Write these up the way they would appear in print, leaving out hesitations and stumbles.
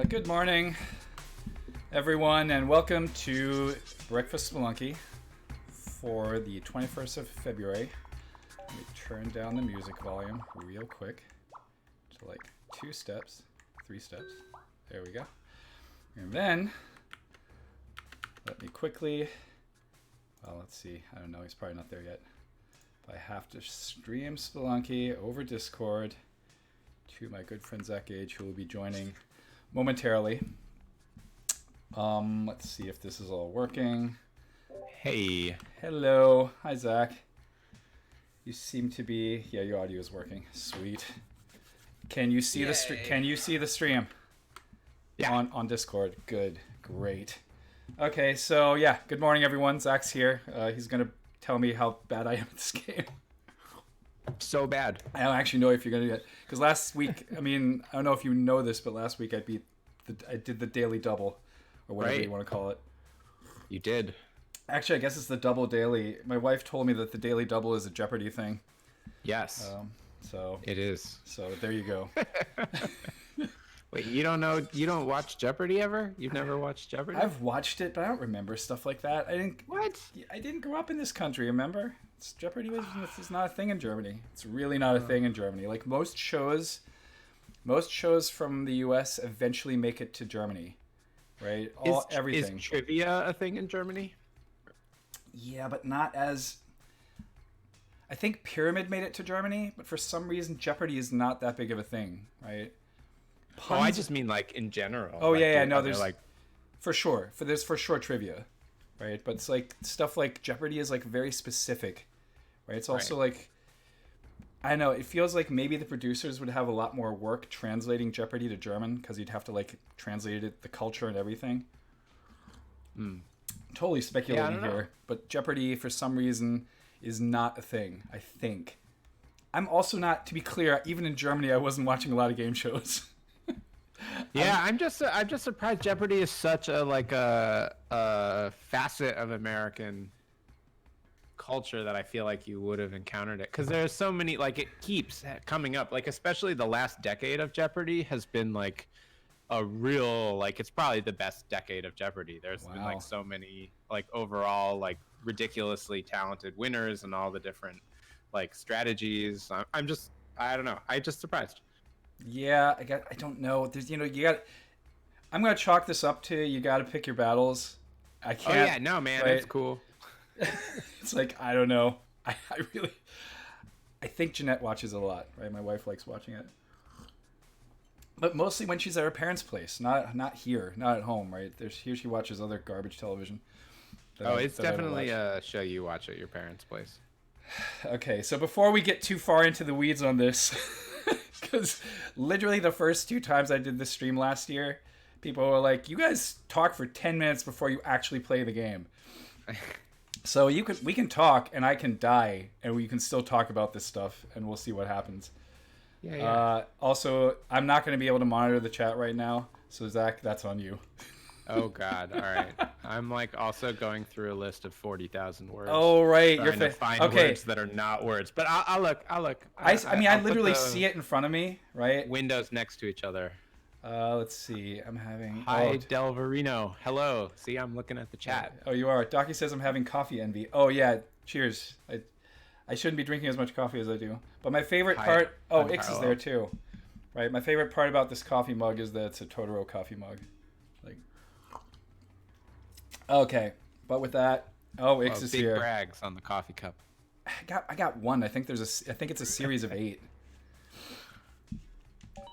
Good morning, everyone, and welcome to Breakfast Spelunky for the 21st of February. Let me turn down the music volume real quick to like 2 steps, 3 steps. There we go. And then, let me quickly, well, let's see. I don't know, he's probably not there yet. But I have to stream Spelunky over Discord to my good friend Zach Gage, who will be joining momentarily. Let's see if this is all working. Hey. Hello. Hi, Zach. You seem to be... Yeah, your audio is working. Sweet. Can you see Can you see the stream? Yeah. On Discord. Good. Great. Okay, so yeah. Good morning, everyone. Zach's here. He's gonna tell me how bad I am at this game. So bad. I don't actually know if you're gonna get, because last week, I mean, I don't know if you know this, but last week I did the daily double, or whatever you want to call it. You did. Actually, I guess it's the double daily. My wife told me that the daily double is a Jeopardy thing. Yes. So it is. So there you go. Wait, you don't know? You don't watch Jeopardy ever? You've never watched Jeopardy? I've watched it, but I don't remember stuff like that. What? I didn't grow up in this country. Remember? Jeopardy is not a thing in Germany. It's really not a thing in Germany. Like most shows from the U.S. eventually make it to Germany, right? Everything. Is trivia a thing in Germany? Yeah, but not as... I think Pyramid made it to Germany, but for some reason Jeopardy is not that big of a thing, right? Puns... Oh, I just mean like in general. Oh, like, yeah. No, there's like... There's for sure trivia, right? But it's like stuff like Jeopardy is like very specific, right? It's also like... I don't know, it feels like maybe the producers would have a lot more work translating Jeopardy to German, because you'd have to like translate it, the culture and everything. Totally speculating here, but Jeopardy for some reason is not a thing, I think. I'm also not, to be clear, even in Germany I wasn't watching a lot of game shows. Yeah, I'm just surprised Jeopardy is such a facet of American culture that I feel like you would have encountered it, because there's so many, like, it keeps coming up, like especially the last decade of Jeopardy has been like a real, like, it's probably the best decade of Jeopardy. There's been like so many like overall like ridiculously talented winners and all the different like strategies. I don't know, I just surprised. Yeah, I don't know, there's, I'm gonna chalk this up to you gotta pick your battles. I can't. Oh yeah, no man, it's cool. It's like, I don't know. I think Jeanette watches a lot, right? My wife likes watching it. But mostly when she's at her parents' place, not here, not at home, right? Here she watches other garbage television. It's definitely a show you watch at your parents' place. Okay, so before we get too far into the weeds on this, because literally the first 2 times I did this stream last year, people were like, you guys talk for 10 minutes before you actually play the game. So we can talk, and I can die, and we can still talk about this stuff, and we'll see what happens. Yeah. Also, I'm not going to be able to monitor the chat right now, so Zach, that's on you. Oh God! All right, I'm like also going through a list of 40,000 words. Oh right, you're to find words that are not words, but I'll look. I literally see it in front of me, right? Windows next to each other. Let's see. I'm having... Hi, Delverino. Hello. See, I'm looking at the chat. Oh, you are. Docky says I'm having coffee envy. Oh, yeah. Cheers. I shouldn't be drinking as much coffee as I do. But my favorite part... Oh, Ix is there, too. Right? My favorite part about this coffee mug is that it's a Totoro coffee mug. Like... Okay. But with that... Oh, Ix is here. Big brags on the coffee cup. I got one. I think it's a series of 8.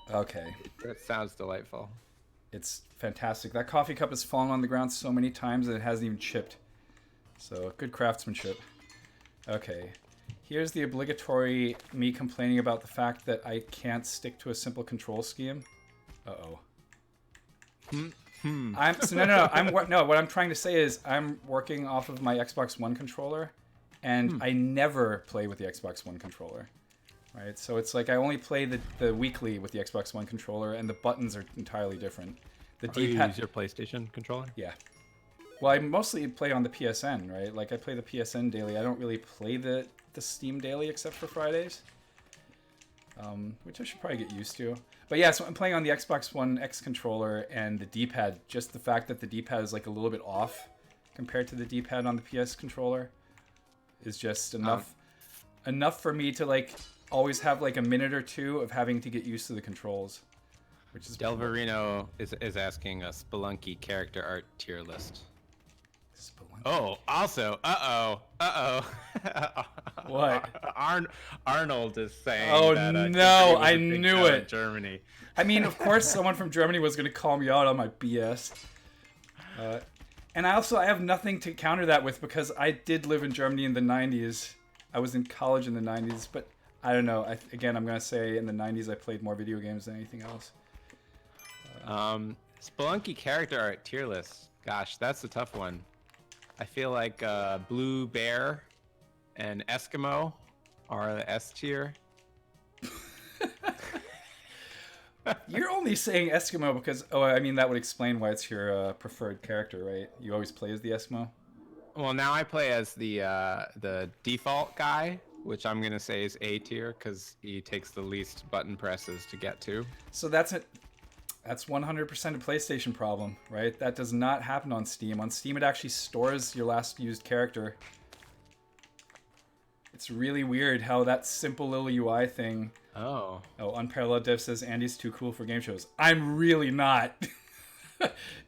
Okay. That sounds delightful. It's fantastic. That coffee cup has fallen on the ground so many times that it hasn't even chipped. So, good craftsmanship. Okay. Here's the obligatory me complaining about the fact that I can't stick to a simple control scheme. Uh-oh. What I'm trying to say is I'm working off of my Xbox One controller, and I never play with the Xbox One controller. Right, so it's like I only play the weekly with the Xbox One controller, and the buttons are entirely different. The D-pad... You use your PlayStation controller? Yeah. Well, I mostly play on the PSN, right? Like I play the PSN daily. I don't really play the Steam daily except for Fridays. which I should probably get used to. But yeah, so I'm playing on the Xbox One X controller and the D-pad. Just the fact that the D-pad is like a little bit off compared to the D-pad on the PS controller is just enough for me to like always have like a minute or two of having to get used to the controls. Which is Delverino is asking a Spelunky character art tier list. Spelunky. Oh, also, What? Arnold is saying. Oh that, no, Germany was I a big knew show in it. Germany. I mean, of course, someone from Germany was going to call me out on my BS. And I have nothing to counter that with because I did live in Germany in the 90s. I was in college in the 90s, but I don't know. I'm going to say in the 90s I played more video games than anything else. Spelunky character art tier list. Gosh, that's a tough one. I feel like Blue Bear and Eskimo are the S tier. You're only saying Eskimo because, that would explain why it's your preferred character, right? You always play as the Eskimo? Well, now I play as the default guy, which I'm going to say is A tier because he takes the least button presses to get to. So that's 100% a PlayStation problem, right? That does not happen on Steam. On Steam, it actually stores your last used character. It's really weird how that simple little UI thing... Oh, Unparalleled Dev says Andy's too cool for game shows. I'm really not.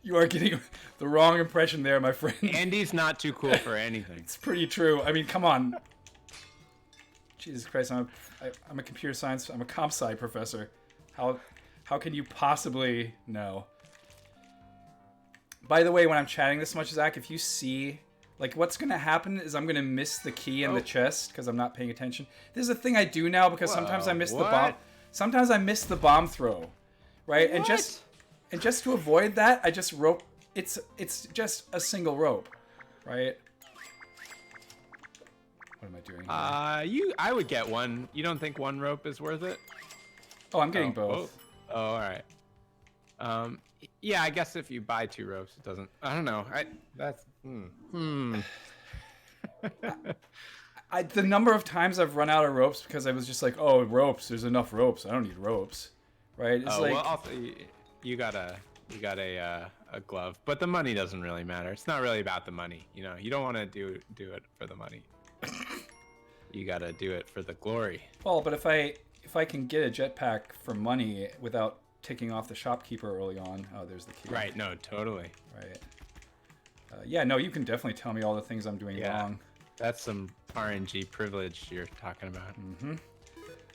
You are getting the wrong impression there, my friend. Andy's not too cool for anything. It's pretty true. I mean, come on. Jesus Christ, I'm a computer science, I'm a comp sci professor. How can you possibly know? By the way, when I'm chatting this much, Zach, if you see, like, what's going to happen is I'm going to miss the key in the chest because I'm not paying attention. This is a thing I do now because sometimes I miss the bomb. Sometimes I miss the bomb throw, right? What? And just to avoid that, I just rope. It's just a single rope, right? What am I doing here? I would get one. You don't think one rope is worth it? Oh, I'm getting both. Oh, all right. Yeah, I guess if you buy 2 ropes, it doesn't. I don't know. The number of times I've run out of ropes because I was just like, oh, ropes. There's enough ropes. I don't need ropes, right? It's like, well, also, you got a glove, but the money doesn't really matter. It's not really about the money. You know, you don't want to do it for the money. You gotta do it for the glory. Well, but if I can get a jetpack for money without ticking off the shopkeeper early on, oh, there's the key. Right. No, totally. Right. Yeah. No, you can definitely tell me all the things I'm doing wrong. That's some RNG privilege you're talking about. Mm-hmm.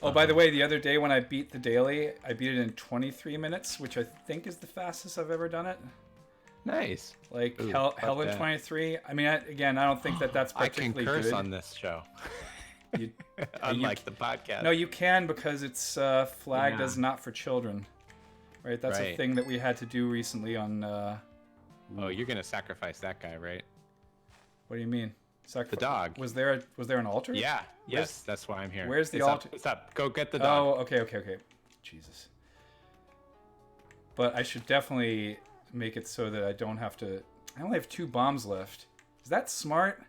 Oh, by the way, the other day when I beat the daily, I beat it in 23 minutes, which I think is the fastest I've ever done it. Nice. Like hell in 23. I mean, I don't think that's particularly good. I can curse on this show. Unlike the podcast. No, you can because it's flagged as not for children. Right? That's a thing that we had to do recently on... Oh, you're going to sacrifice that guy, right? What do you mean? The dog. Was there an altar? Yeah. Yes, that's why I'm here. Where's the altar? It's up. Go get the dog. Oh, okay. Jesus. But I should definitely make it so that I don't have to... I only have 2 bombs left. Is that smart?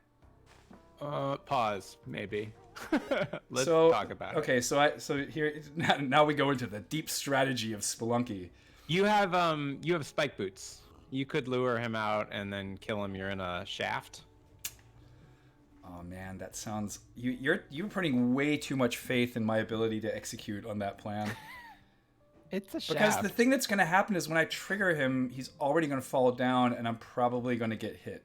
Pause, maybe. Let's talk about it. Okay, so here now we go into the deep strategy of Spelunky. You have spike boots. You could lure him out and then kill him. You're in a shaft. Oh man, that sounds you're putting way too much faith in my ability to execute on that plan. It's a shaft. Because the thing that's going to happen is when I trigger him, he's already going to fall down, and I'm probably going to get hit.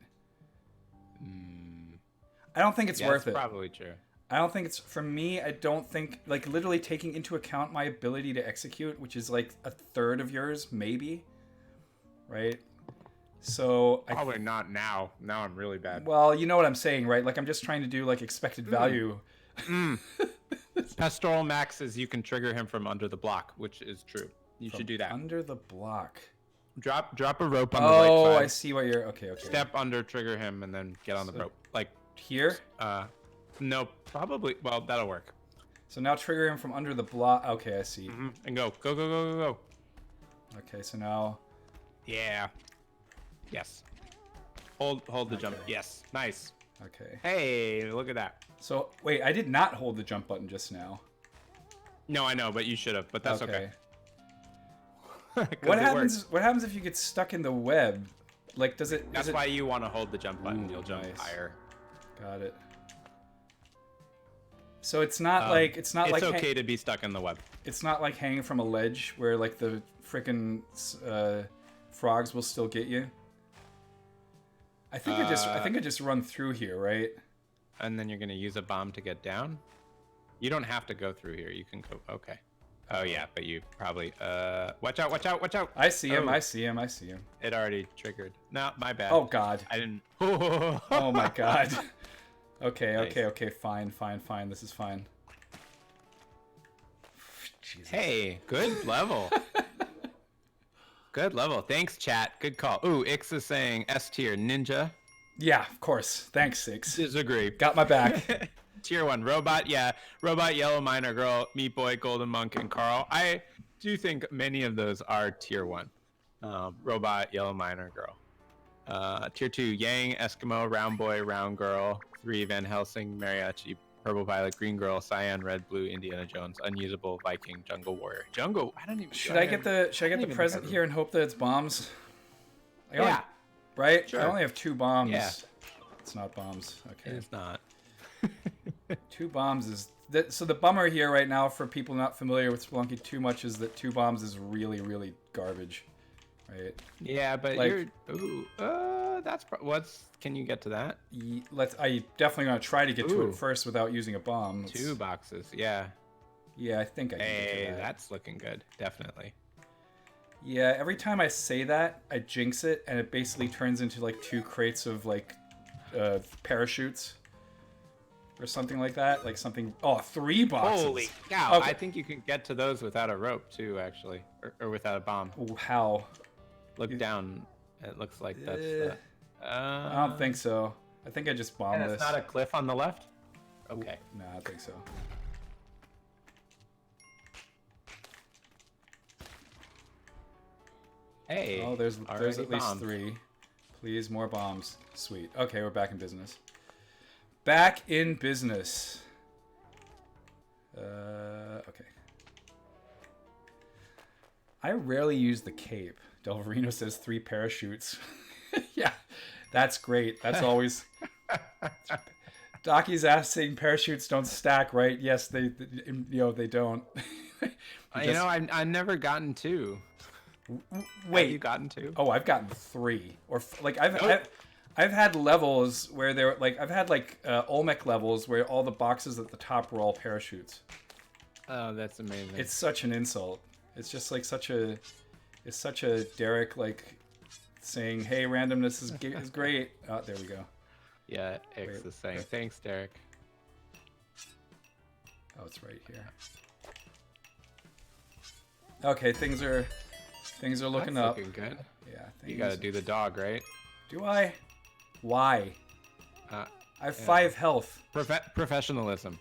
I don't think it's worth it. That's probably true. I don't think it's, for me, I don't think, like, literally taking into account my ability to execute, which is like a third of yours, maybe, right? So probably not now. Now I'm really bad. Well, you know what I'm saying, right? Like, I'm just trying to do, like, expected value. Pastoral Max says you can trigger him from under the block, which is true. You should do that. Under the block. Drop a rope on the right side. Oh, I see what you're... Okay. Step under, trigger him, and then get on the rope. Like... Here? No, probably... Well, that'll work. So now trigger him from under the block. Okay, I see. And go. Go. Okay, so now... Yeah. Yes. Hold the jump. Yes. Nice. Okay. Hey, look at that. So, wait, I did not hold the jump button just now. No, I know, but you should have. But that's okay. What happens? What happens if you get stuck in the web? Like, does it? That's why you want to hold the jump button. You'll jump higher. Got it. So it's not like it's okay to be stuck in the web. It's not like hanging from a ledge where like the frickin' frogs will still get you. I think I just run through here, right? And then you're gonna use a bomb to get down. You don't have to go through here. You can go. Okay. Oh yeah, but you probably watch out, watch out, watch out. I see him, I see him, I see him. It already triggered. No, my bad. Oh god. I didn't. Oh my god. Okay, Nice. okay, fine. This is fine. Jesus. Hey, good level. Good level. Thanks, chat. Good call. Ooh, Ix is saying S tier ninja. Yeah, of course. Thanks, Six. Disagree. Got my back. Tier 1 robot, yeah. Robot, Yellow Miner Girl, Meat Boy, Golden Monk, and Carl. I do think many of those are tier 1. Robot, Yellow Miner Girl. Tier 2, Yang, Eskimo, Round Boy, Round Girl. 3, Van Helsing, Mariachi, Purple Violet, Green Girl, Cyan, Red, Blue, Indiana Jones, Unusable, Viking, Jungle Warrior. Jungle, I don't even. Should I get the present here and hope that it's bombs? Yeah. Right? Sure. I only have 2 bombs. Yeah. It's not bombs. Okay. It's not. 2 bombs is so the bummer here right now for people not familiar with Spelunky too much is that 2 bombs is really, really garbage. Right? Yeah, but like, you're can you get to that? I definitely gonna try to get to it first without using a bomb. 2 boxes, yeah. Yeah, I think I can get to that. That's looking good, definitely. Yeah, every time I say that, I jinx it, and it basically turns into like 2 crates of like parachutes. Or something like that, like something. Oh, 3 boxes! Holy cow! Okay. I think you can get to those without a rope too, actually, or without a bomb. How? Look down. It looks like that's. I don't think so. I think I just bombed this. It's not a cliff on the left. Okay. No, I think so. Hey. Oh, there's at least bombed. 3. Please, more bombs. Sweet. Okay, we're back in business. Back in business. Okay. I rarely use the cape. Delverino says 3 parachutes. Yeah, that's great. That's always. Docky's asking parachutes don't stack, right? Yes, they don't. I've never gotten 2. Wait, have you gotten 2? Oh, I've gotten 3, or like I've had levels where they're like I've had like Olmec levels where all the boxes at the top were all parachutes. Oh, that's amazing. It's such an insult. It's just like such a Derek like saying, "Hey, randomness is great." Oh, there we go. Yeah, X is saying thanks, Derek. Oh, it's right here. Okay, things are looking up. Looking good. Yeah, you gotta do the dog, right? Do I? Why? I have 5 health. Professionalism.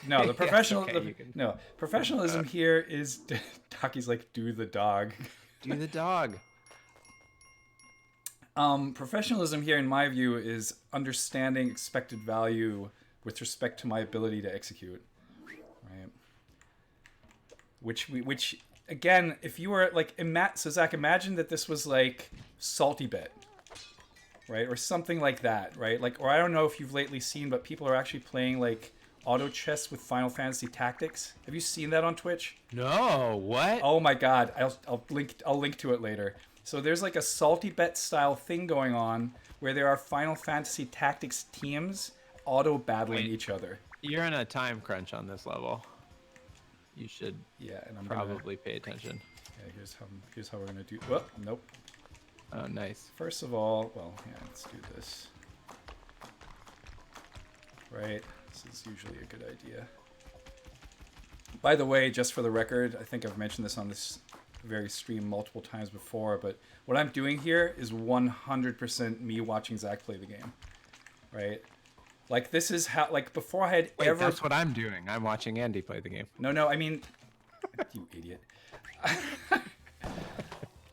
No, the professional. Yeah, okay, no, professionalism here is. Taki's like, do the dog. Do the dog. Professionalism here, in my view, is understanding expected value with respect to my ability to execute. Right. Which again, if you were like, so Zach, imagine that this was like Salty Bet. Right, or something like that, right? Like, or I don't know if you've lately seen, but people are actually playing like auto chess with Final Fantasy Tactics. Have you seen that on Twitch? No, what? Oh my god, I'll link to it later. So there's like a Salty Bet style thing going on where there are Final Fantasy Tactics teams auto battling each other. You're in a time crunch on this level. You should and I'm probably pay attention. Yeah, here's how we're gonna do. Well, nope. Oh, nice. First of all, let's do this. Right, this is usually a good idea. By the way, just for the record, I think I've mentioned this on this very stream multiple times before, but what I'm doing here is 100% me watching Zach play the game. Right? Like, this is how, like, before I had ever... That's what I'm doing. I'm watching Andy play the game. No, I mean... You idiot.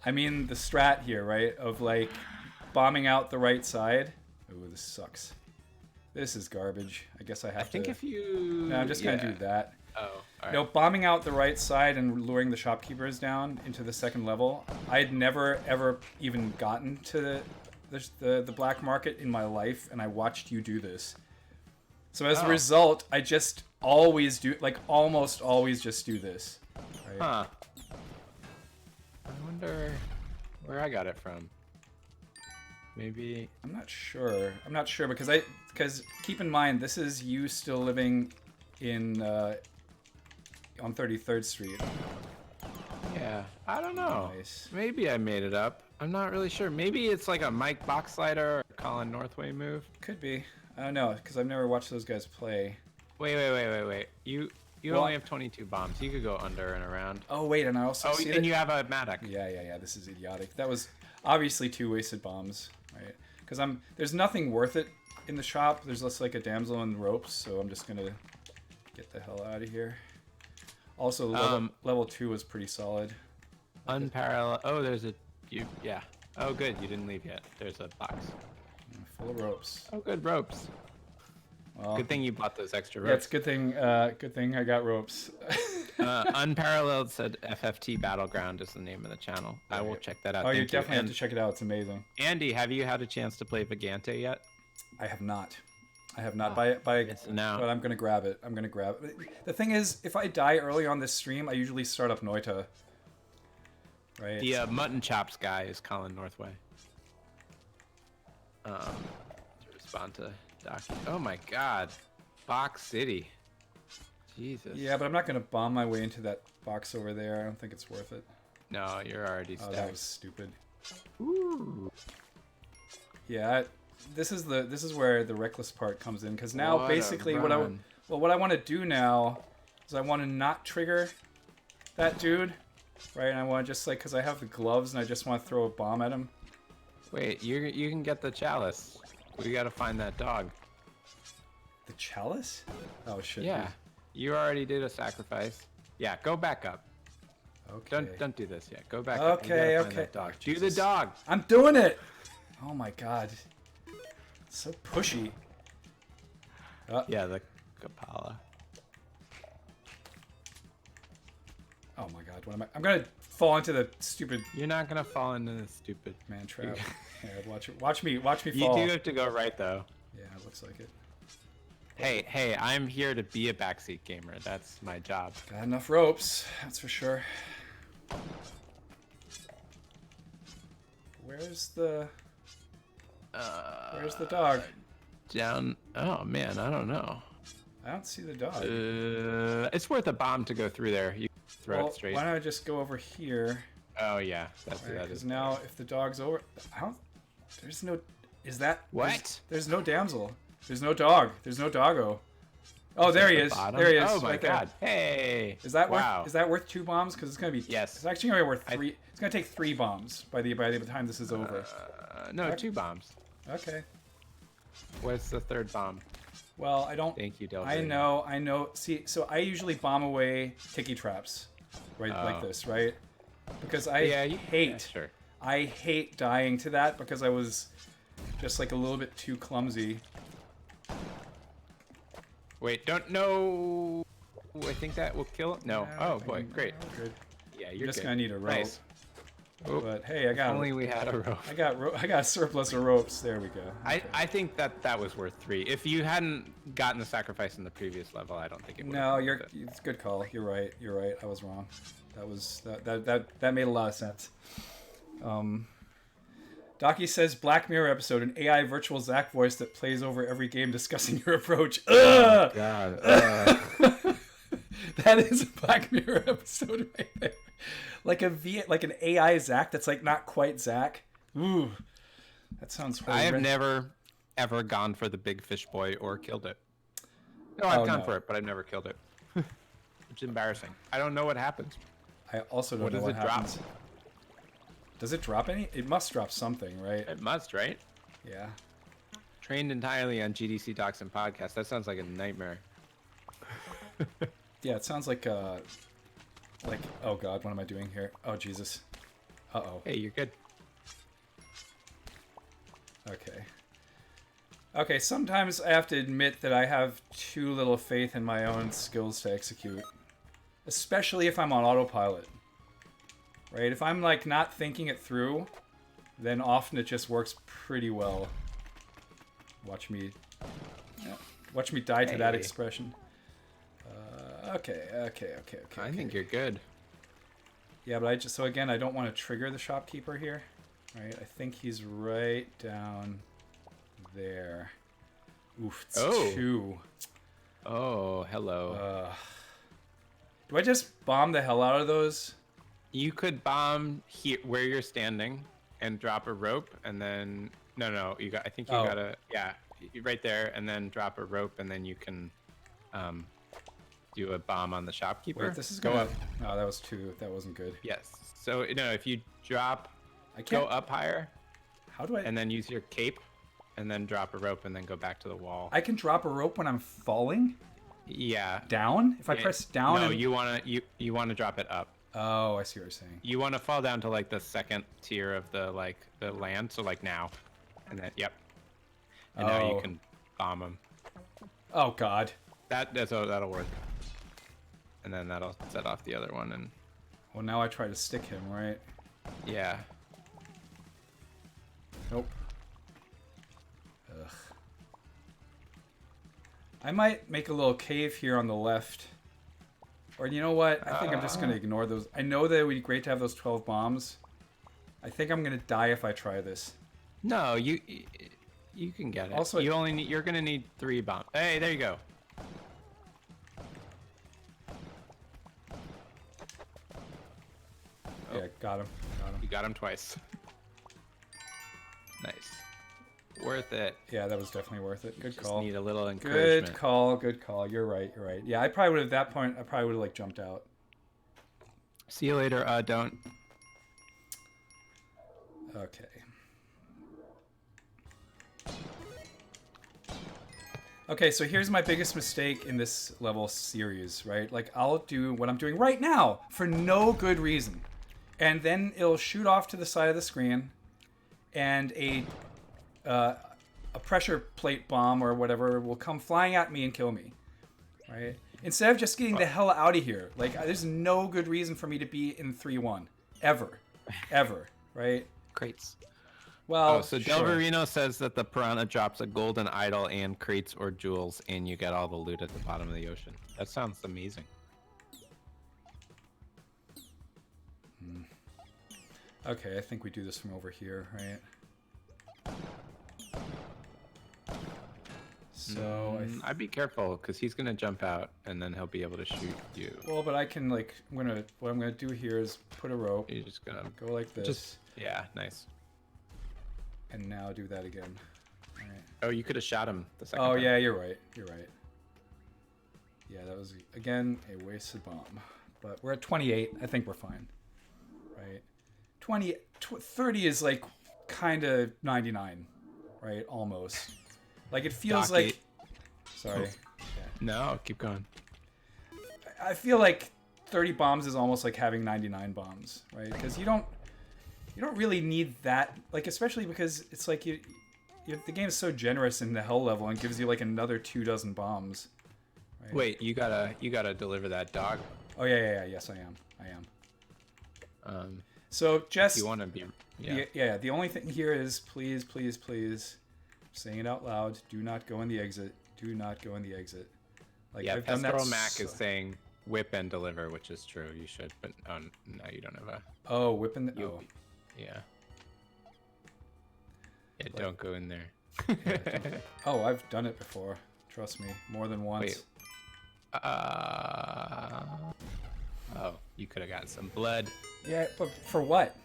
I mean the strat here, right? Of like bombing out the right side. Ooh, this sucks. This is garbage. I guess I have to. I think if you. No, I'm just gonna do that. Oh, all right. No, bombing out the right side and luring the shopkeepers down into the second level. I'd never ever even gotten to the black market in my life, and I watched you do this. So as a result, I just always do, like almost always just do this. Right? Huh. I wonder where I got it from. Maybe I'm not sure. I'm not sure because keep in mind this is you still living in on 33rd Street. Yeah, I don't know. Nice. Maybe I made it up. I'm not really sure. Maybe it's like a Mike Boxlider or Colin Northway move. Could be. I don't know because I've never watched those guys play. Wait. You only have 22 bombs. You could go under and around. Oh wait, and I also see that you have a Maddock. Yeah. This is idiotic. That was obviously 2 wasted bombs, right? Because there's nothing worth it in the shop. There's just like a damsel in ropes, so I'm just gonna get the hell out of here. Also, level 2 was pretty solid. Unparalleled. Oh, there's a yeah. Oh, good. You didn't leave yet. There's a box. Full of ropes. Oh, good ropes. Well, good thing you bought those extra ropes. Yeah, it's good thing. Good thing I got ropes. Unparalleled said FFT Battleground is the name of the channel. I will check that out. Oh, you definitely have to check it out. It's amazing. Andy, have you had a chance to play Vagante yet? I have not. But I'm gonna grab it. The thing is, if I die early on this stream, I usually start up Noita. Right. The mutton chops guy is Colin Northway. To respond to Doc. Oh my God, Box City. Jesus. Yeah, but I'm not gonna bomb my way into that box over there. I don't think it's worth it. No, you're already stacked. Oh, that was stupid. Ooh. Yeah. This is where the reckless part comes in because now basically what I want to do now is I want to not trigger that dude, right? And I want to just like because I have the gloves and I just want to throw a bomb at him. Wait, you can get the chalice. We gotta find that dog. The chalice? Oh shit. Yeah, you already did a sacrifice. Yeah, go back up. Okay. Don't do this yet. Go back up. Okay. Dog. Do the dog. I'm doing it. Oh my God. So pushy. Yeah, the Kapala. Oh my God, what am I? I'm gonna fall into the stupid. You're not gonna fall into the stupid man trap. Yeah, watch me fall. You do have to go right though. Yeah, it looks like it. Hey, I'm here to be a backseat gamer. That's my job. Got enough ropes, that's for sure. Where's the dog? Down. Oh man, I don't know. I don't see the dog. It's worth a bomb to go through there. You throw it straight. Why don't I just go over here? Oh yeah, that is. Because now if the dog's over, there's no. Is that what? There's no damsel. There's no dog. There's no doggo. Oh, there he is. There he is. Oh my right God! There. Hey. Is that worth 2 bombs? Because it's gonna be. Yes. It's actually gonna be worth 3. It's gonna take 3 bombs by the time this is over. No, okay. 2 bombs. Okay. What's the 3rd bomb? Well, I don't. Thank you, Del. I know. See, so I usually bomb away tiki traps, right, like this, right? Because I I hate dying to that because I was just like a little bit too clumsy. Wait, don't know. I think that will kill him. No. Oh boy, great. Good. Yeah, you're just gonna need a rope. Nice. But hey, I got. Only we had a rope. I got a surplus of ropes. There we go. Okay. I think that was worth 3. If you hadn't gotten the sacrifice in the previous level, I don't think it would. No, it's a good call. You're right. I was wrong. That made a lot of sense. Docky says Black Mirror episode, an AI virtual Zach voice that plays over every game discussing your approach. Oh God. That is a Black Mirror episode right there. Like an AI Zach that's like not quite Zach. Ooh, that sounds horrible. I have never ever gone for the big fish boy or killed it. No, I've gone for it, but I've never killed it. It's embarrassing. I don't know what happens. I also don't know what happens. Drop? Does it drop any? It must drop something, right? It must, right? Yeah. Trained entirely on GDC Docs and Podcasts. That sounds like a nightmare. Yeah, it sounds like oh God, what am I doing here? Oh Jesus. Uh-oh. Hey, you're good. Okay. Okay, sometimes I have to admit that I have too little faith in my own skills to execute. Especially if I'm on autopilot. Right? If I'm like not thinking it through, then often it just works pretty well. Watch me die to that expression. Okay. I think you're good. Yeah, but so again, I don't want to trigger the shopkeeper here. Right? I think he's right down there. Oof, it's 2. Oh, hello. Do I just bomb the hell out of those? You could bomb here where you're standing and drop a rope, and then no, I think you gotta right there, and then drop a rope, and then you can do a bomb on the shopkeeper. Wait, this is go up. Oh, that was 2. That wasn't good. Yes. So no, if you drop, I can't go up higher. How do I? And then use your cape, and then drop a rope, and then go back to the wall. I can drop a rope when I'm falling. Yeah. Down? If I press down. No, you wanna drop it up. Oh, I see what you're saying. You want to fall down to like the second tier of the land, so like now, and then and now you can bomb them. Oh God. That'll work. And then that'll set off the other one, and. Well, now I try to stick him, right? Yeah. Nope. Ugh. I might make a little cave here on the left. Or you know what? I think I'm just going to ignore those. I know that it would be great to have those 12 bombs. I think I'm going to die if I try this. No, you can get it. Also, you're going to need 3 bombs. Hey, there you go. Yeah, got him. You got him twice. Nice. Worth it. Yeah, that was definitely worth it. Good call. Just need a little encouragement. Good call. You're right. Yeah, I probably would have, at that point, like jumped out. See you later, don't. Okay. Okay, so here's my biggest mistake in this level series, right? Like, I'll do what I'm doing right now for no good reason. And then it'll shoot off to the side of the screen, and a pressure plate bomb or whatever will come flying at me and kill me, right? Instead of just getting the hell out of here. Like, there's no good reason for me to be in 3-1. Ever. Right? Crates. Well, so Del Verino says that the piranha drops a golden idol and crates or jewels, and you get all the loot at the bottom of the ocean. That sounds amazing. Okay, I think we do this from over here, right? So I'd be careful because he's gonna jump out and then he'll be able to shoot you. Well, but I can what I'm gonna do here is put a rope. You're just gonna go like this. Yeah, nice. And now do that again. All right. Oh, you could have shot him the second time. time. Yeah, you're right. Yeah, that was again a wasted bomb. But we're at 28. I think we're fine. Right. 30 is like kind of 99, right? Almost. Like it feels like. Sorry. Yeah. No, keep going. I feel like 30 bombs is almost like having 99 bombs, right? Because you don't really need that, like especially because it's like the game is so generous in the hell level and gives you like another 24 bombs. Right? Wait, you gotta deliver that dog. Oh yeah. Yes, I am. So just you want to be yeah. The only thing here is please, saying it out loud. Do not go in the exit. Do not go in the exit. Like yeah, I've done that. Mac is saying whip and deliver, which is true. You should, but no, you don't have a. Oh, whip and yeah. Yeah, don't go in there. Oh, I've done it before. Trust me, more than once. Wait. Oh, you could have got some blood. Yeah, but for what?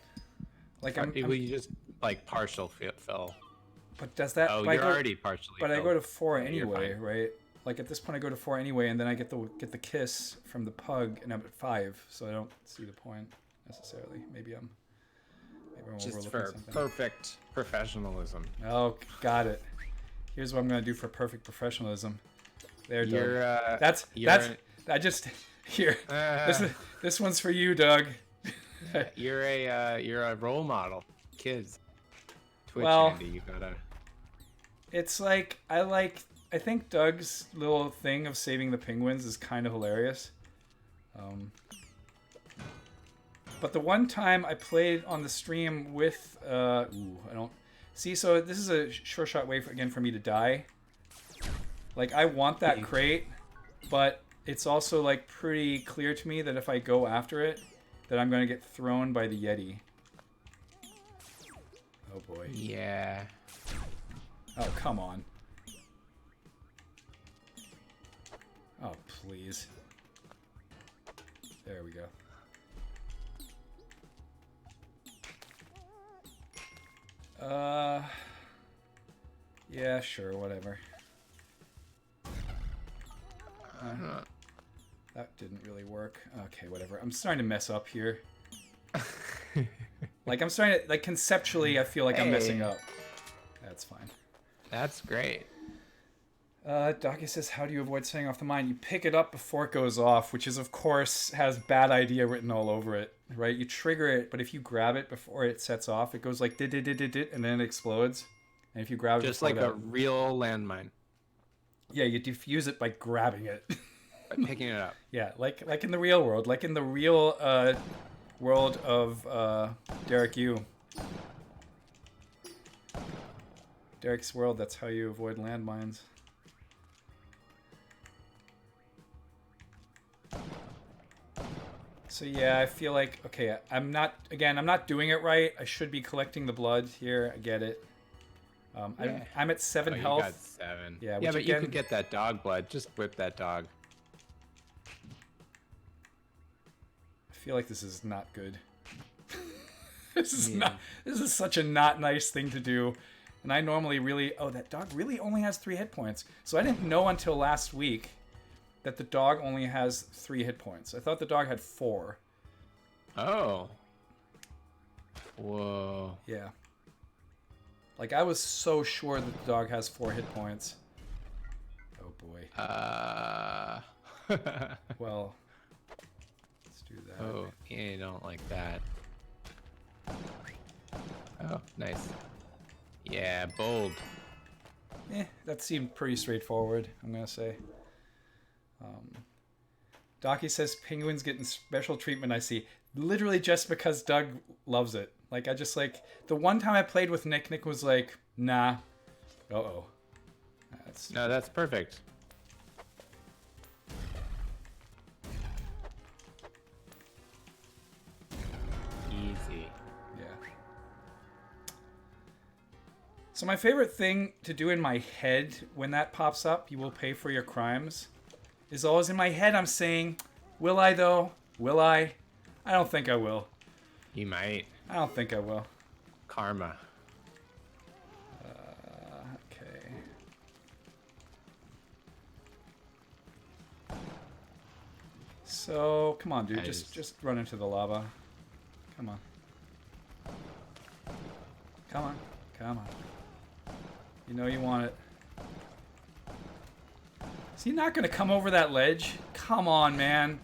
Like you just like partial fill. But does that? Oh, you're already partially. But filled. I go to 4 anyway, right? Like at this point, I go to 4 anyway, and then I get the kiss from the pug, and I'm at 5, so I don't see the point necessarily. Maybe I'm just for something. Perfect professionalism. Oh, got it. Here's what I'm gonna do for perfect professionalism. There, Doug. This one's for you, Doug. You're a role model, kids. Twitch, well, Andy, you gotta. It's like I think Doug's little thing of saving the penguins is kind of hilarious. But the one time I played on the stream with I don't see. So this is a sure shot way for me to die. Like I want that crate, but it's also like pretty clear to me that if I go after it, that I'm gonna get thrown by the Yeti. Oh boy. Yeah. Oh, come on. Oh, please. There we go. Yeah, sure, whatever. That didn't really work. Okay, whatever. I'm starting to mess up here. Like, I'm starting to, like, conceptually, I feel like I'm messing up. That's fine. That's great. Docky says, how do you avoid setting off the mine? You pick it up before it goes off, which is, of course, has bad idea written all over it, right? You trigger it, but if you grab it before it sets off, it goes like, dit, and then it explodes. And if you grab it just like a real landmine. Yeah, you defuse it by grabbing it. By picking it up. Yeah, like in the real world. Like in the real world of Derek Yu. Derek's world, that's how you avoid landmines. So yeah, I feel like, okay, I'm not doing it right. I should be collecting the blood here. I get it. Yeah. I'm at 7 health. You got 7. Yeah, but again, you could get that dog blood. Just whip that dog. I feel like this is not good. This is such a not nice thing to do. And I normally that dog really only has 3 hit points. So I didn't know until last week that the dog only has 3 hit points. I thought the dog had 4. Oh. Whoa. Yeah. Like, I was so sure that the dog has 4 hit points. Oh, boy. Well, let's do that. Oh, yeah, you don't like that. Oh, nice. Yeah, bold. That seemed pretty straightforward, I'm going to say. Docky says penguins getting special treatment, I see. Literally just because Doug loves it. Like, I just, like... The one time I played with Nick was like, nah. Uh-oh. No, that's perfect. Easy. Yeah. So my favorite thing to do in my head when that pops up, you will pay for your crimes, is always in my head I'm saying, will I though? Will I? I don't think I will. You might. I don't think I will. Karma. Okay. So, come on, dude. Just run into the lava. Come on. Come on. Come on. You know you want it. Is he not going to come over that ledge? Come on, man.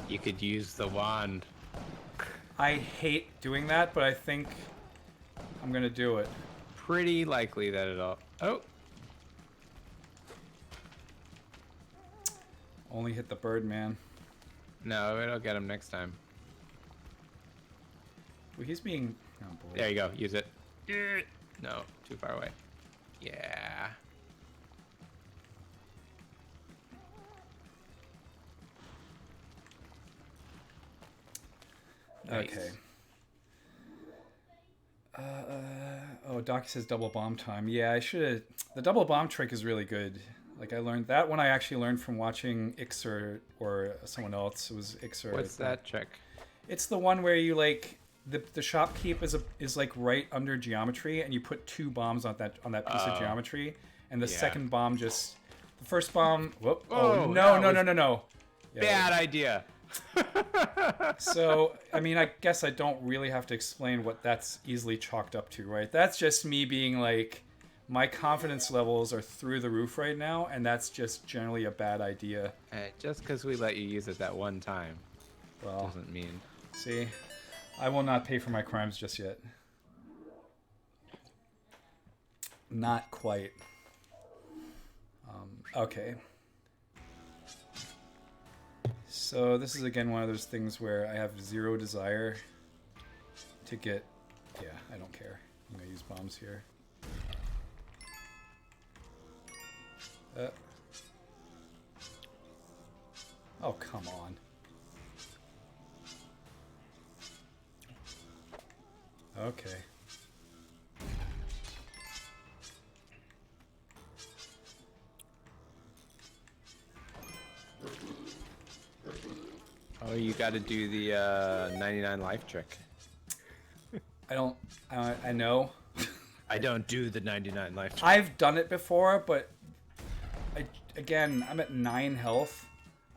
You could use the wand. I hate doing that, but I think I'm going to do it. Pretty likely that it'll... Oh. Only hit the bird, man. No, it'll get him next time. Well, he's being... Oh, boy. There you go. Use it. No, too far away. Yeah. Nice. Okay. Oh, Doc says double bomb time. Yeah, I should have... The double bomb trick is really good. Like, I learned... That one I actually learned from watching Ixer or someone else. It was Ixer. What's that trick? It's the one where you, like... The shopkeep is like right under geometry, and you put 2 bombs on that piece of geometry, and the second bomb just... The first bomb... Whoop. Oh, no. Yeah, bad idea. So, I mean, I guess I don't really have to explain what that's easily chalked up to, right? That's just me being like, my confidence levels are through the roof right now, and that's just generally a bad idea. Just because we let you use it that one time, well, doesn't mean... See, I will not pay for my crimes just yet. Not quite. Okay. So this is again one of those things where I have zero desire to get... Yeah, I don't care. I'm going to use bombs here. Oh, come on. Okay. Oh, you got to do the 99 life trick. I know. I don't do the 99 life trick. I've done it before, but again, I'm at 9 health.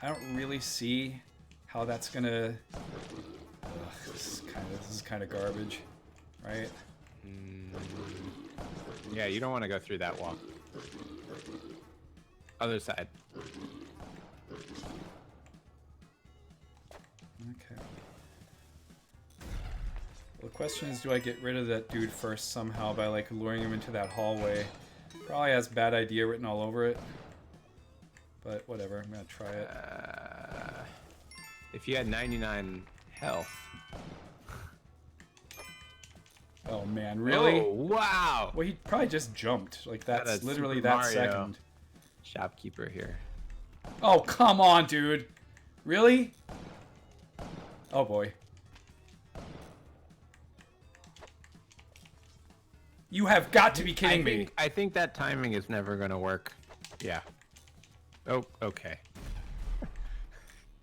I don't really see how that's gonna... this is kind of garbage, right? Yeah, you don't want to go through that wall. Other side. Okay. Well, the question is, do I get rid of that dude first somehow by like luring him into that hallway? Probably has bad idea written all over it. But whatever, I'm gonna try it. If you had 99 health. Oh man, really? Oh, wow! Well, he probably just jumped. Like that's literally Super that Mario second. Shopkeeper here. Oh, come on, dude. Really? Oh boy. You have got to be kidding me. I think that timing is never gonna work. Yeah. Oh, okay.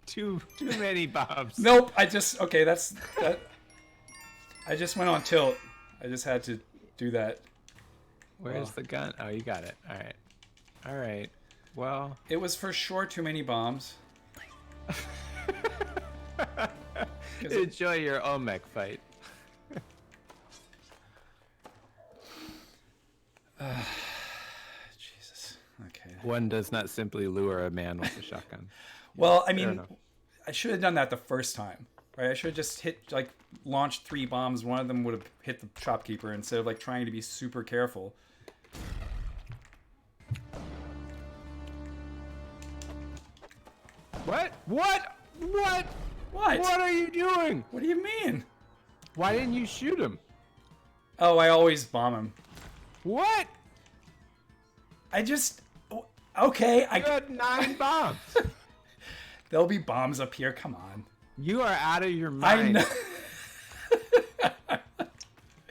Too many bombs. Nope, okay, that. I just went on tilt. I just had to do that. Where's the gun? Oh, you got it. All right. All right. Well, it was for sure too many bombs. Enjoy your Olmec fight. Jesus. Okay. One does not simply lure a man with a shotgun. Well, I mean, I should have done that the first time, right? I should have just launched 3 bombs. One of them would have hit the shopkeeper instead of like trying to be super careful. What? What? What? What? What are you doing? What do you mean? Why didn't you shoot him? Oh, I always bomb him. What? Okay, I got 9 bombs. There'll be bombs up here. Come on. You are out of your mind. I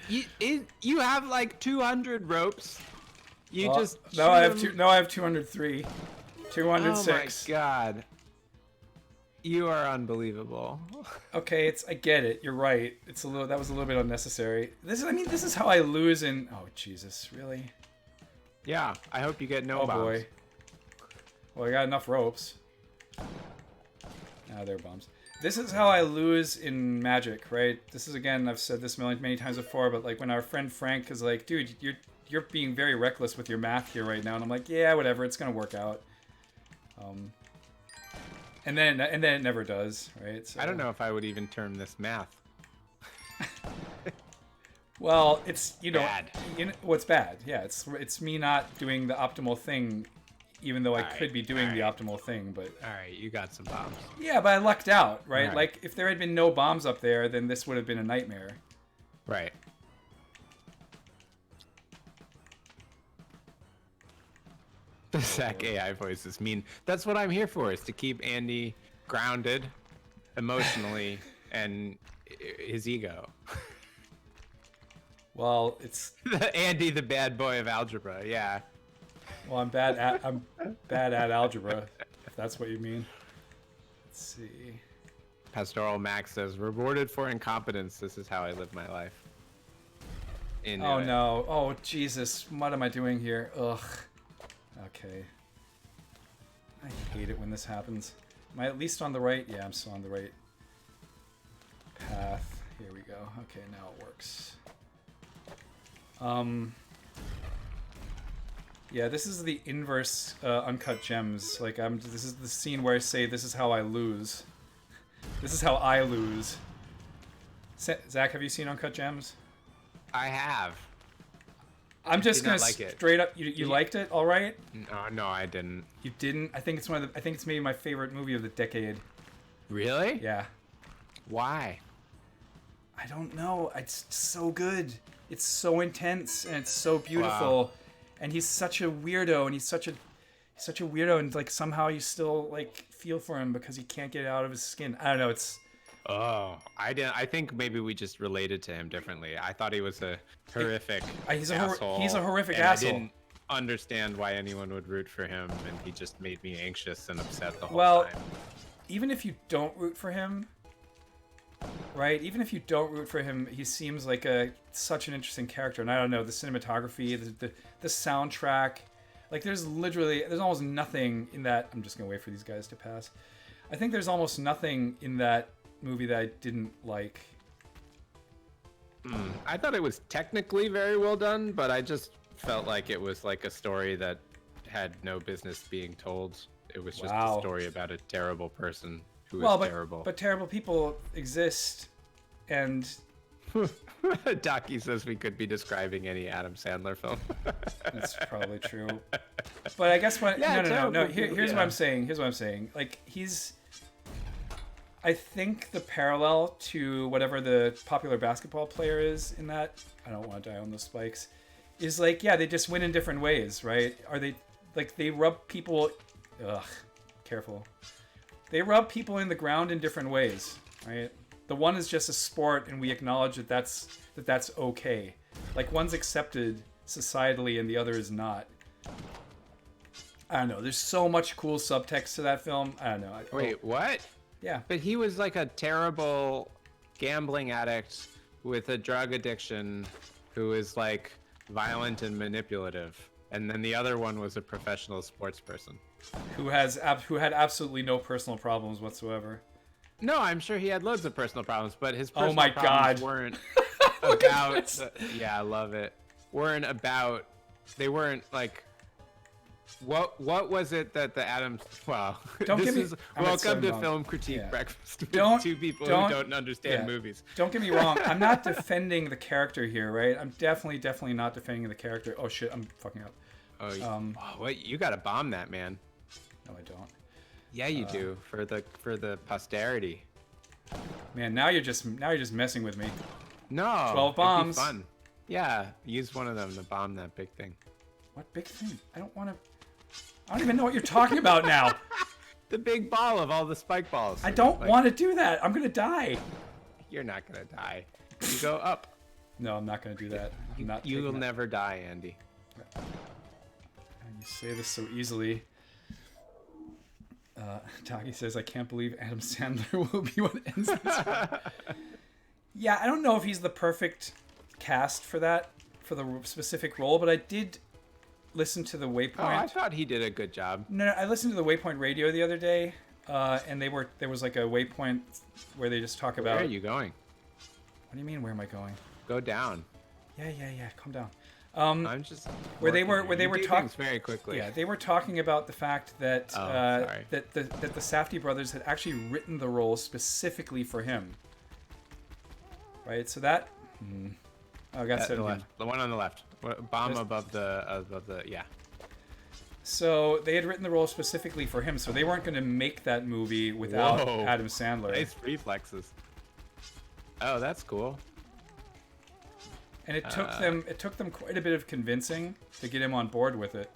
know. You have like 200 ropes. You just no. I have I have 203, 206. Oh my god. You are unbelievable. Okay, I get it. You're right. That was a little bit unnecessary. This is how I lose in. Oh Jesus, really? Yeah. I hope you get no bombs. Oh boy. Well, I got enough ropes. Ah, they're bombs. This is how I lose in Magic, right? This is, again, I've said this many times before, but like when our friend Frank is like, dude, you're being very reckless with your math here right now, and I'm like, yeah, whatever, it's gonna work out. And then it never does, right? So, I don't know if I would even term this math. Well, it's bad. What's bad? Yeah, it's me not doing the optimal thing, even though I could be doing the optimal thing. But all right, you got some bombs. Yeah, but I lucked out, right? Right. Like if there had been no bombs up there, then this would have been a nightmare. Right. The Zach AI voice is mean. That's what I'm here for, is to keep Andy grounded emotionally and his ego. Well, it's Andy, the bad boy of algebra. Yeah. Well, I'm bad at algebra, if that's what you mean. Let's see. Pastoral Max says, rewarded for incompetence. This is how I live my life. Oh no. Oh Jesus. What am I doing here? Ugh. Okay. I hate it when this happens. Am I at least on the right? Yeah, I'm still on the right path. Here we go. Okay, now it works. Yeah, this is the inverse Uncut Gems. Like, this is the scene where I say, this is how I lose. This is how I lose. Zach, have you seen Uncut Gems? I have. I'm just did gonna not like it. straight up. You liked it, all right? No, I didn't. You didn't. I think it's I think it's maybe my favorite movie of the decade. Really? Yeah. Why? I don't know. It's so good. It's so intense and it's so beautiful. Wow. And he's such a weirdo, and he's such a weirdo, and like somehow you still like feel for him because he can't get out of his skin. I don't know. It's Oh, I didn't. I think maybe we just related to him differently. I thought he was a horrific asshole. He's a horrific and asshole. I didn't understand why anyone would root for him, and he just made me anxious and upset the whole Well, time. even if you don't root for him, right? Even if you don't root for him, he seems like such an interesting character. And I don't know, the cinematography, the soundtrack, like there's almost nothing in that. I'm just gonna wait for these guys to pass. I think there's almost nothing in that movie that I didn't like. I thought it was technically very well done, but I just felt like it was like a story that had no business being told. It was just a story about a terrible person who is terrible. But terrible people exist, and Docky says we could be describing any Adam Sandler film. that's probably true. But I guess what? No. Here's what I'm saying. Like I think the parallel to whatever the popular basketball player is in that, I don't want to die on those spikes, is like, yeah, they just win in different ways, right? Are they, like, they rub people, careful. They rub people in the ground in different ways, right? The one is just a sport, and we acknowledge that that's okay. Like, one's accepted societally and the other is not. I don't know. There's so much cool subtext to that film. I don't know. Wait, what? Yeah. But he was like a terrible gambling addict with a drug addiction who is like violent and manipulative. And then the other one was a professional sports person. Who had absolutely no personal problems whatsoever. No, I'm sure he had loads of personal problems, but his personal God. problems weren't about... yeah, I love it. They weren't like... What was it that the Adams? Well, welcome to Film Critique Breakfast with two people who don't understand movies. Don't get me wrong. I'm not defending the character here, right? I'm definitely not defending the character. Oh shit, I'm fucking up. What? You gotta bomb that, man. No, I don't. Yeah, you do for the posterity. Man, now you're just messing with me. No. 12 bombs. It'd be fun. Yeah, use one of them to bomb that big thing. What big thing? I don't even know what you're talking about now. The big ball of all the spike balls. I don't want to do that. I'm gonna die. You're not gonna die. You go up. No, I'm not gonna do that. You will never die, Andy. You say this so easily. Taki says, I can't believe Adam Sandler will be what ends this film. Yeah, I don't know if he's the perfect cast for the specific role, but I did listen to the Waypoint. Oh, I thought he did a good job. No, I listened to the Waypoint radio the other day, and there was like a Waypoint where they just talk about... Where are you going? What do you mean, where am I going? Go down. Yeah, calm down. I'm just where they were talking very quickly. Yeah, they were talking about the fact that sorry. that the Safdie brothers had actually written the role specifically for him. Right, so that. Oh, I got the left. The one on the left. Bomb above the yeah. So they had written the role specifically for him, so they weren't going to make that movie without Adam Sandler. Nice reflexes. Oh, that's cool. And it took them quite a bit of convincing to get him on board with it.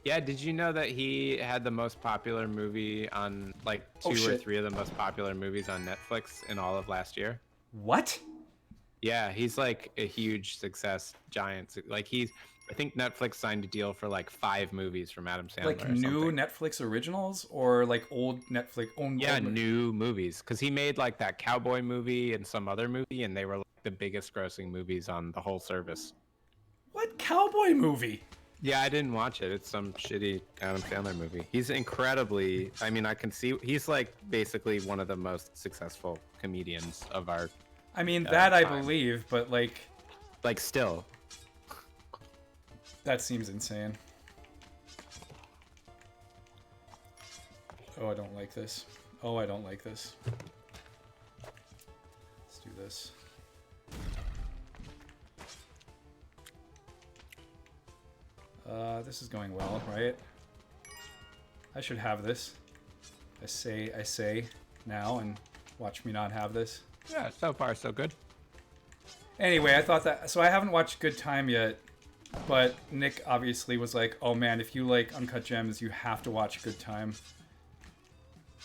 Yeah, did you know that he had the most popular movie on like two or three of the most popular movies on Netflix in all of last year? What? Yeah, he's like a huge success, giant. Like I think Netflix signed a deal for like 5 movies from Adam Sandler. Like new Netflix originals or like old Netflix? New movies. Because he made like that cowboy movie and some other movie, and they were like the biggest grossing movies on the whole service. What cowboy movie? Yeah, I didn't watch it. It's some shitty Adam Sandler movie. He's incredibly... I mean, I can see... He's like basically one of the most successful comedians of our I mean, that time. I believe, but like... Like, still. That seems insane. Oh, I don't like this. Let's do this. This is going well, right? I should have this. I say now, and watch me not have this. Yeah, so far so good. Anyway, I thought that... So I haven't watched Good Time yet, but Nick obviously was like, oh man, if you like Uncut Gems, you have to watch Good Time.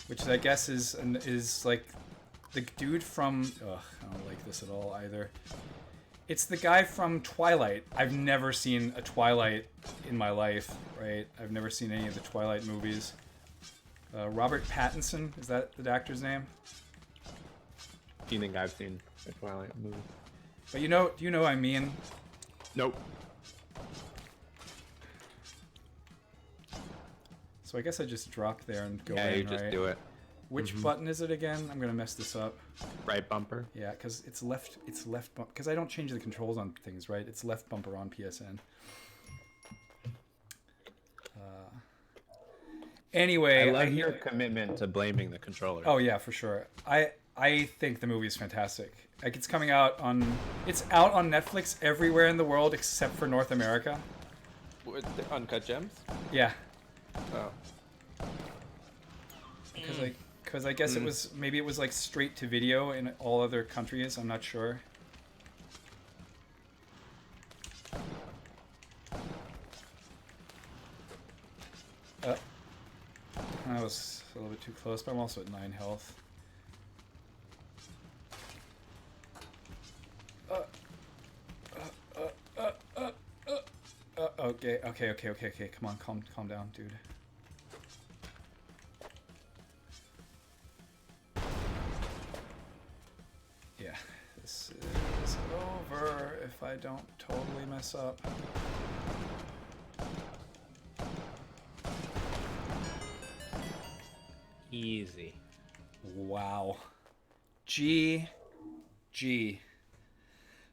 Which I guess is like the dude from... Ugh, I don't like this at all either. It's the guy from Twilight. I've never seen a Twilight in my life, right? I've never seen any of the Twilight movies. Robert Pattinson, is that the actor's name? Do you think I've seen a Twilight movie? But you know, do you know what I mean? Nope. So I guess I just drop there and go Yeah, in, you just right? do it. Which button is it again? I'm gonna mess this up. Right bumper. Yeah, because it's left bumper. Because I don't change the controls on things, right? It's left bumper on PSN. Anyway, I love your commitment to blaming the controller. Oh yeah, for sure. I think the movie is fantastic. Like it's coming out on... It's out on Netflix everywhere in the world except for North America. With the Uncut Gems? Yeah. Oh. Because I guess it was... Maybe it was like straight to video in all other countries. I'm not sure. That was a little bit too close, but I'm also at 9 health. Okay. Come on, calm down, dude. Yeah, this is over if I don't totally mess up. Easy. Wow. G.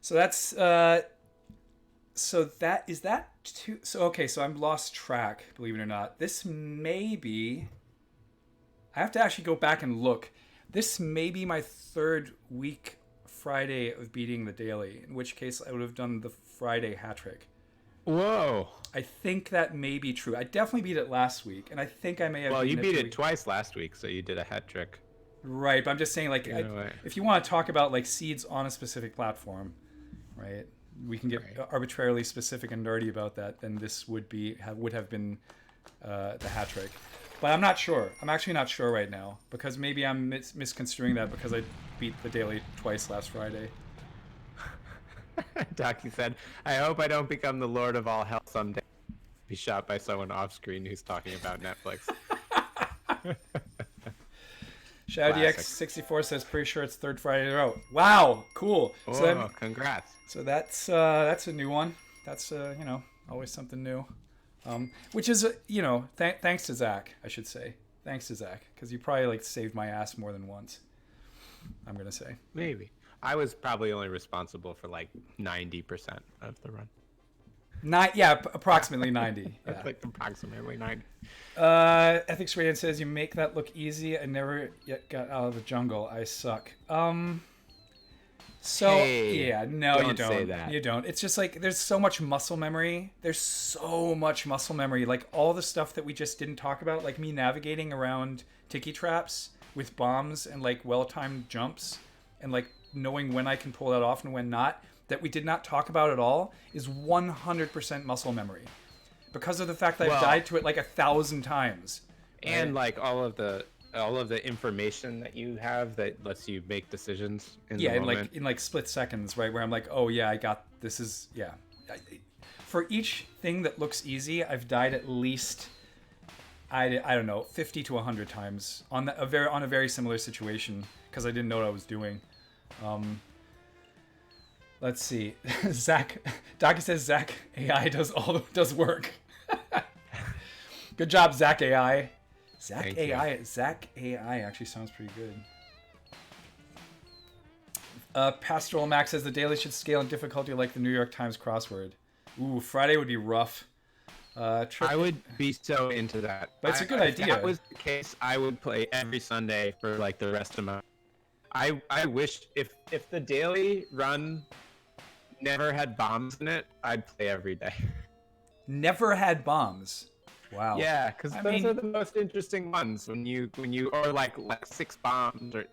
So that's so that is that two. So okay, so I'm lost track, believe it or not. This may be... I have to actually go back and look. This may be my 3rd week Friday of beating the daily, in which case I would have done the Friday hat trick. Whoa. I think that may be true. I definitely beat it last week, and I think I may have. Well, you beat it week. twice last week, so you did a hat trick. Right, but I'm just saying, like, if you want to talk about like seeds on a specific platform, right? We can get arbitrarily specific and nerdy about that. Then this would have been the hat trick. But I'm not sure. I'm actually not sure right now because maybe I'm misconstruing that because I beat the daily twice last Friday. Docky said, I hope I don't become the Lord of all hell someday. Be shot by someone off screen who's talking about Netflix. ShadowDX64 says, pretty sure it's 3rd Friday in a row. Wow, cool. Oh, So congrats. So that's a new one. That's always something new. Which is thanks to Zach, I should say. Thanks to Zach, because you probably like saved my ass more than once. I'm gonna say. Maybe. I was probably only responsible for like 90% of the run. Approximately 90. Yeah. Like approximately 90. Ethics Radiant says, you make that look easy. I never yet got out of the jungle. I suck. So hey, yeah, no, you don't. Say that. You don't. It's just like there's so much muscle memory. There's so much muscle memory. Like all the stuff that we just didn't talk about, like me navigating around tiki traps with bombs and like well-timed jumps and like knowing when I can pull that off and when not, that we did not talk about at all, is 100% muscle memory. Because of the fact that I've died to it like 1,000 times. And like all of the information that you have that lets you make decisions in the moment. in like split seconds, right? Where I'm like, oh yeah, I got this is yeah. For each thing that looks easy, I've died at least I don't know 50 to 100 times on a very similar situation because I didn't know what I was doing. Let's see. Docky says Zach AI does work. Good job, Zach AI. Zach AI actually sounds pretty good. Pastoral Max says the daily should scale in difficulty like the New York Times crossword. Ooh, Friday would be rough. I would be so into that. But it's a good idea. If that was the case, I would play every Sunday for like the rest of my... I wish if the daily run never had bombs in it, I'd play every day. Never had bombs. Wow. Yeah, because I those mean- are the most interesting ones when you or like 6 bombs, or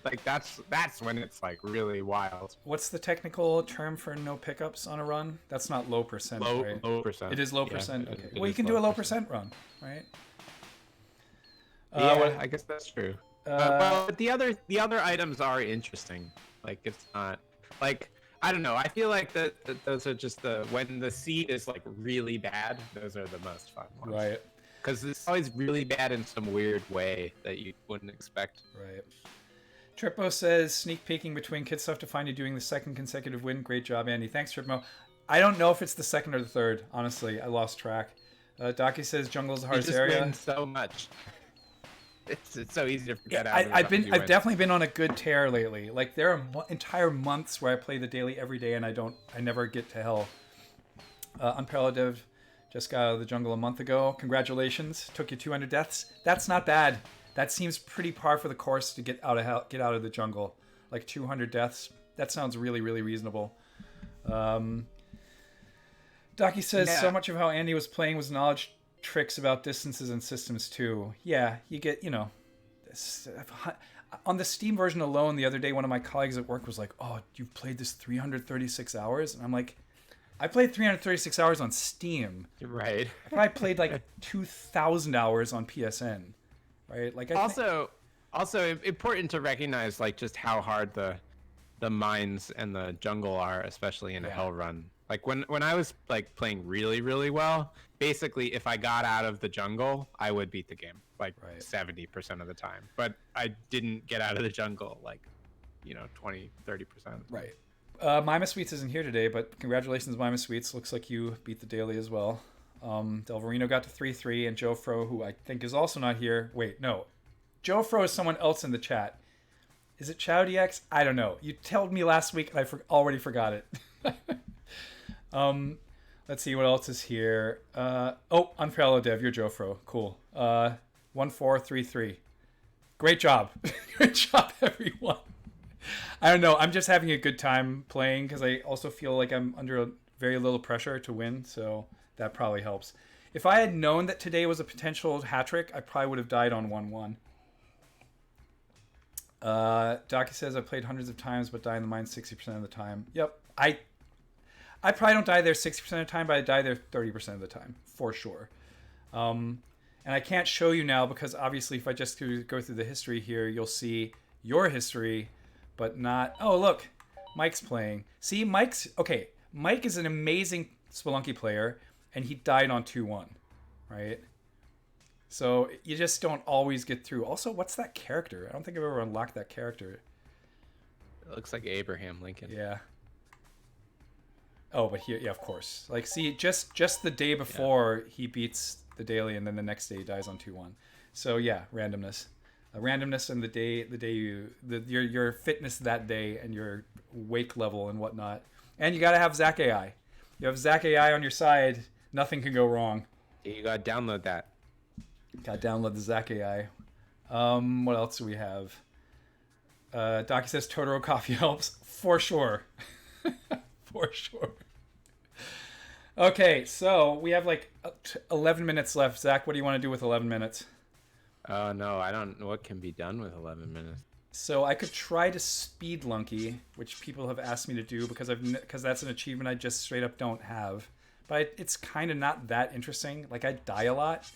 like that's when it's like really wild. What's the technical term for no pickups on a run? That's not low percent, right? Low percent. It is low Yeah, percent. it- Okay. it Well, you is can do low a low percent. percent run, right? Yeah, what- I guess that's true. Uh, But the other items are interesting. Like it's not like I don't know. I feel like that those are just when the seed is like really bad. Those are the most fun ones. right. Because it's always really bad in some weird way that you wouldn't expect. Right. Tripmo says, sneak peeking between kid stuff to find you doing the second consecutive win. Great job, Andy. Thanks, Tripmo. I don't know if it's the second or the third. Honestly, I lost track. Docky says, jungle's the You hardest just area. win so much. It's so easy to forget. I've definitely been on a good tear lately. Like there are entire months where I play the daily every day and I never get to hell. Unparalleled Dev just got out of the jungle a month ago. Congratulations. Took you 200 deaths. That's not bad. That seems pretty par for the course to get out of the jungle. Like 200 deaths. That sounds really, really reasonable. Docky says so much of how Andy was playing was knowledge tricks about distances and systems too. Yeah, you get, on the Steam version alone, the other day, one of my colleagues at work was like, "Oh, you've played this 336 hours?" And I'm like, I played 336 hours on Steam. Right. I probably played like 2,000 hours on PSN. Right? Like Also important to recognize like just how hard the mines and the jungle are, especially in a hell run. Like when I was like playing really, really well, basically if I got out of the jungle, I would beat the game like 70% of the time. But I didn't get out of the jungle like 20, 30%. Right. Mima Sweets isn't here today, but congratulations, Mima Sweets. Looks like you beat the daily as well. Delverino got to 3-3, and Joe Fro, who I think is also not here. Wait, no. Joe Fro is someone else in the chat. Is it ChowDX? I don't know. You told me last week, and I already forgot it. Let's see what else is here. Unparalleled Dev, you're Joe Fro. Cool. 1-4-3-3. Great job. Great job, everyone. I don't know. I'm just having a good time playing because I also feel like I'm under very little pressure to win, so that probably helps. If I had known that today was a potential hat trick, I probably would have died on 1-1. Docky says I played hundreds of times, but die in the mine 60% of the time. Yep, I probably don't die there 60% of the time, but I die there 30% of the time for sure. And I can't show you now because obviously, if I just go through the history here, you'll see your history. But not... Oh, look. Mike's playing. See, Mike is an amazing Spelunky player, and he died on 2-1, right? So you just don't always get through. Also, what's that character? I don't think I've ever unlocked that character. It looks like Abraham Lincoln. Yeah. Oh, but here... Yeah, of course. Like, see, just the day before, he beats the daily, and then the next day he dies on 2-1. So, yeah, randomness. Randomness and your fitness that day and your wake level and whatnot. And you got to have Zach AI. You have Zach AI on your side, nothing can go wrong. You gotta download that. Got to download the Zach AI. What else do we have? Docky says Totoro coffee helps. For sure. For sure. Okay, so we have like 11 minutes left. Zach, what do you want to do with 11 minutes? Oh no, I don't know what can be done with 11 minutes. So I could try to speed Lunky, which people have asked me to do because that's an achievement I just straight up don't have. But it's kind of not that interesting. Like I die a lot.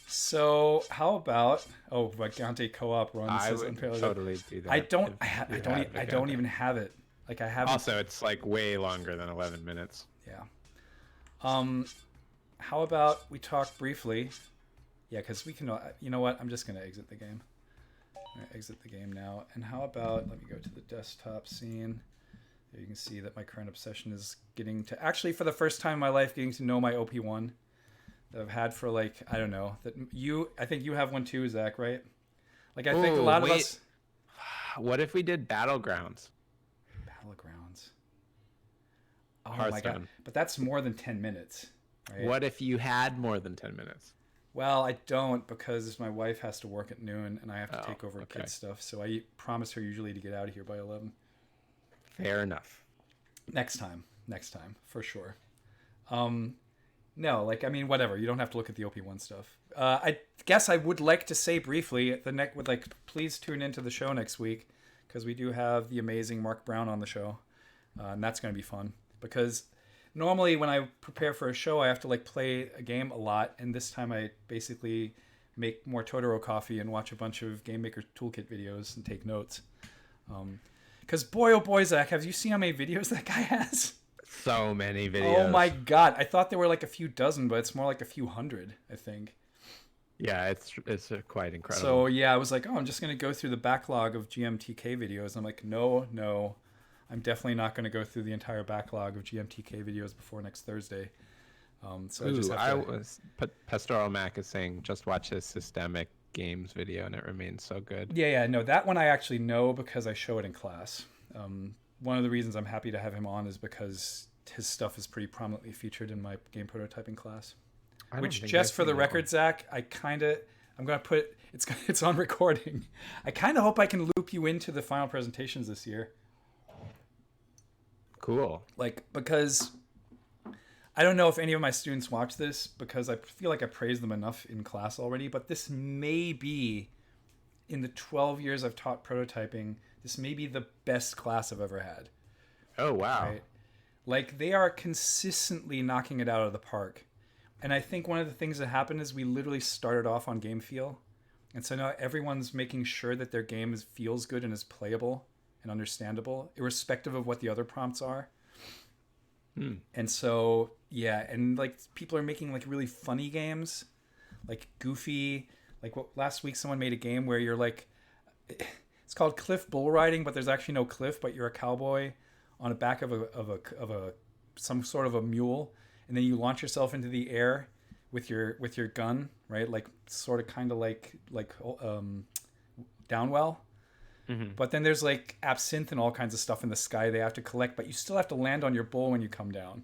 So how about Vagante co-op runs? I would totally do that. I don't even have it. Like I have. Also, it's like way longer than 11 minutes. Yeah. How about we talk briefly? Yeah, because we can. You know what? I'm just gonna exit the game. I'm gonna exit the game now. And how about let me go to the desktop scene. There you can see that my current obsession is getting to actually for the first time in my life getting to know my OP1 that I've had for like I don't know that I think you have one too, Zach, right? Like I think a lot of us. What if we did Battlegrounds? Battlegrounds. Oh my god! But that's more than 10 minutes. Right? What if you had more than 10 minutes? Well, I don't because my wife has to work at noon and I have to take over kids stuff. So I promise her usually to get out of here by 11. Fair enough. Next time, for sure. No, like, I mean, whatever. You don't have to look at the OP1 stuff. I guess I would like to say briefly please tune into the show next week because we do have the amazing Mark Brown on the show, and that's going to be fun because normally when I prepare for a show, I have to like play a game a lot, and this time I basically make more Totoro coffee and watch a bunch of Game Maker Toolkit videos and take notes. Because boy, oh boy, Zach, have you seen how many videos that guy has? So many videos. Oh my god! I thought there were like a few dozen, but it's more like a few hundred, I think. Yeah, it's quite incredible. So yeah, I was like, oh, I'm just gonna go through the backlog of GMTK videos. I'm like, no, I'm definitely not gonna go through the entire backlog of GMTK videos before next Thursday. So I just have to... Pastoral Mac is saying just watch his Systemic Games video and it remains so good. Yeah, no, that one I actually know because I show it in class. One of the reasons I'm happy to have him on is because his stuff is pretty prominently featured in my game prototyping class. Which, just for the record, Zach, I'm gonna put it's on recording. I kind of hope I can loop you into the final presentations this year. Cool. Like, because I don't know if any of my students watch this because I feel like I praised them enough in class already, but this may be, in the 12 years I've taught prototyping, this may be the best class I've ever had. Oh, wow. Right? Like, they are consistently knocking it out of the park. And I think one of the things that happened is we literally started off on game feel. And so now everyone's making sure that their game feels good and is playable and understandable, irrespective of what the other prompts are. And so, yeah, and like people are making like really funny games, like goofy, like last week someone made a game where you're like, it's called Cliff Bull Riding, but there's actually no cliff, but you're a cowboy on the back of some sort of a mule, and then you launch yourself into the air with your gun, right? Like sort of kind of like Downwell. Mm-hmm. But then there's like absinthe and all kinds of stuff in the sky they have to collect, but you still have to land on your bull when you come down,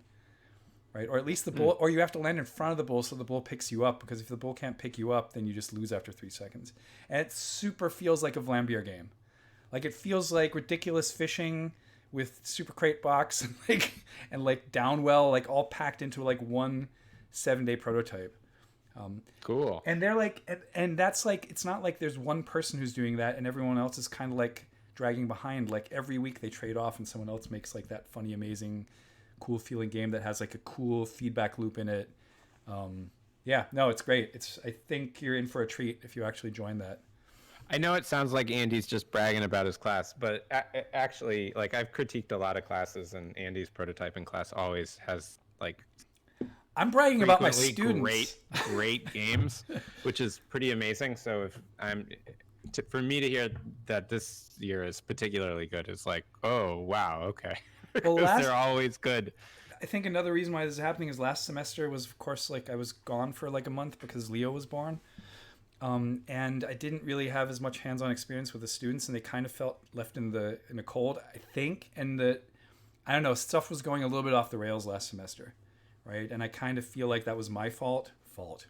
right? Or at least the bull, or you have to land in front of the bull so the bull picks you up, because if the bull can't pick you up, then you just lose after 3 seconds. And it super feels like a Vlambeer game. Like it feels like ridiculous fishing with super crate box and like Downwell, like all packed into like one 7-day prototype. Cool. And they're like, and that's like, it's not like there's one person who's doing that and everyone else is kind of like dragging behind. Like every week they trade off and someone else makes like that funny, amazing, cool feeling game that has like a cool feedback loop in it. Yeah, no, it's great. I think you're in for a treat if you actually join that. I know it sounds like Andy's just bragging about his class, but actually, like I've critiqued a lot of classes, and Andy's prototyping class always has like I'm bragging about my students. Great games, which is pretty amazing. So if for me to hear that this year is particularly good is like, oh wow, okay. Well, they're always good. I think another reason why this is happening is last semester was, of course, like I was gone for like a month because Leo was born. And I didn't really have as much hands-on experience with the students, and they kind of felt left in the cold, I think. And I don't know, stuff was going a little bit off the rails last semester, right? And I kind of feel like that was my fault,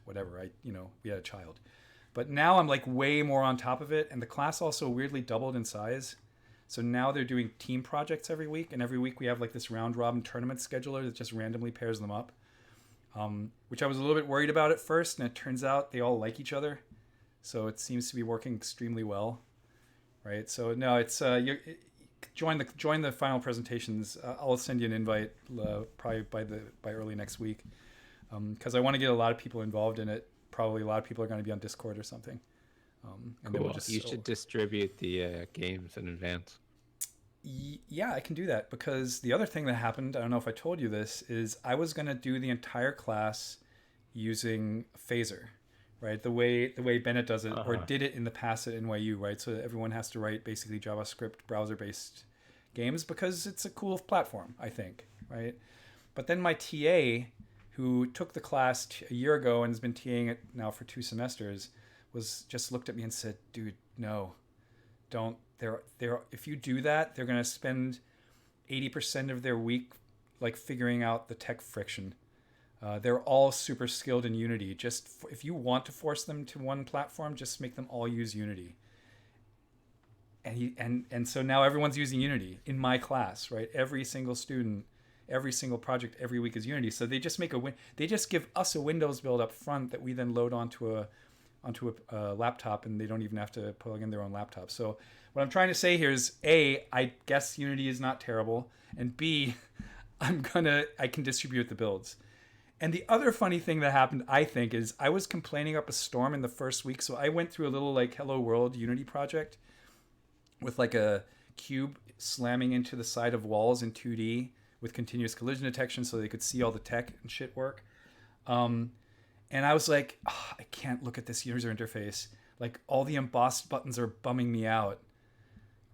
whatever. We had a child, but now I'm like way more on top of it, and the class also weirdly doubled in size. So now they're doing team projects every week, and every week we have like this round-robin tournament scheduler that just randomly pairs them up, which I was a little bit worried about at first, and it turns out they all like each other. So it seems to be working extremely well, right? So no, it's join the final presentations. I'll send you an invite probably by early next week, because I want to get a lot of people involved in it. Probably a lot of people are going to be on Discord or something. And cool. You should distribute the games in advance. Yeah, I can do that, because the other thing that happened, I don't know if I told you this, is I was going to do the entire class using Phaser. Right, the way Bennett does it, or did it in the past at NYU, right? So everyone has to write basically JavaScript browser-based games because it's a cool platform, I think, right? But then my TA, who took the class a year ago and has been TAing it now for 2 semesters, just looked at me and said, "Dude, no, don't. If you do that, they're gonna spend 80% of their week like figuring out the tech friction." They're all super skilled in Unity. Just if you want to force them to one platform, just make them all use Unity. And so now everyone's using Unity in my class, right? Every single student every single project every week is Unity. So they just they just give us a Windows build up front that we then load onto a laptop, and they don't even have to plug in their own laptop. So what I'm trying to say here is A, I guess Unity is not terrible, and B, I can distribute the builds. And the other funny thing that happened, I think, is I was complaining up a storm in the first week. So I went through a little like Hello World Unity project with like a cube slamming into the side of walls in 2D with continuous collision detection so they could see all the tech and shit work. And I was like, oh, I can't look at this user interface. Like all the embossed buttons are bumming me out.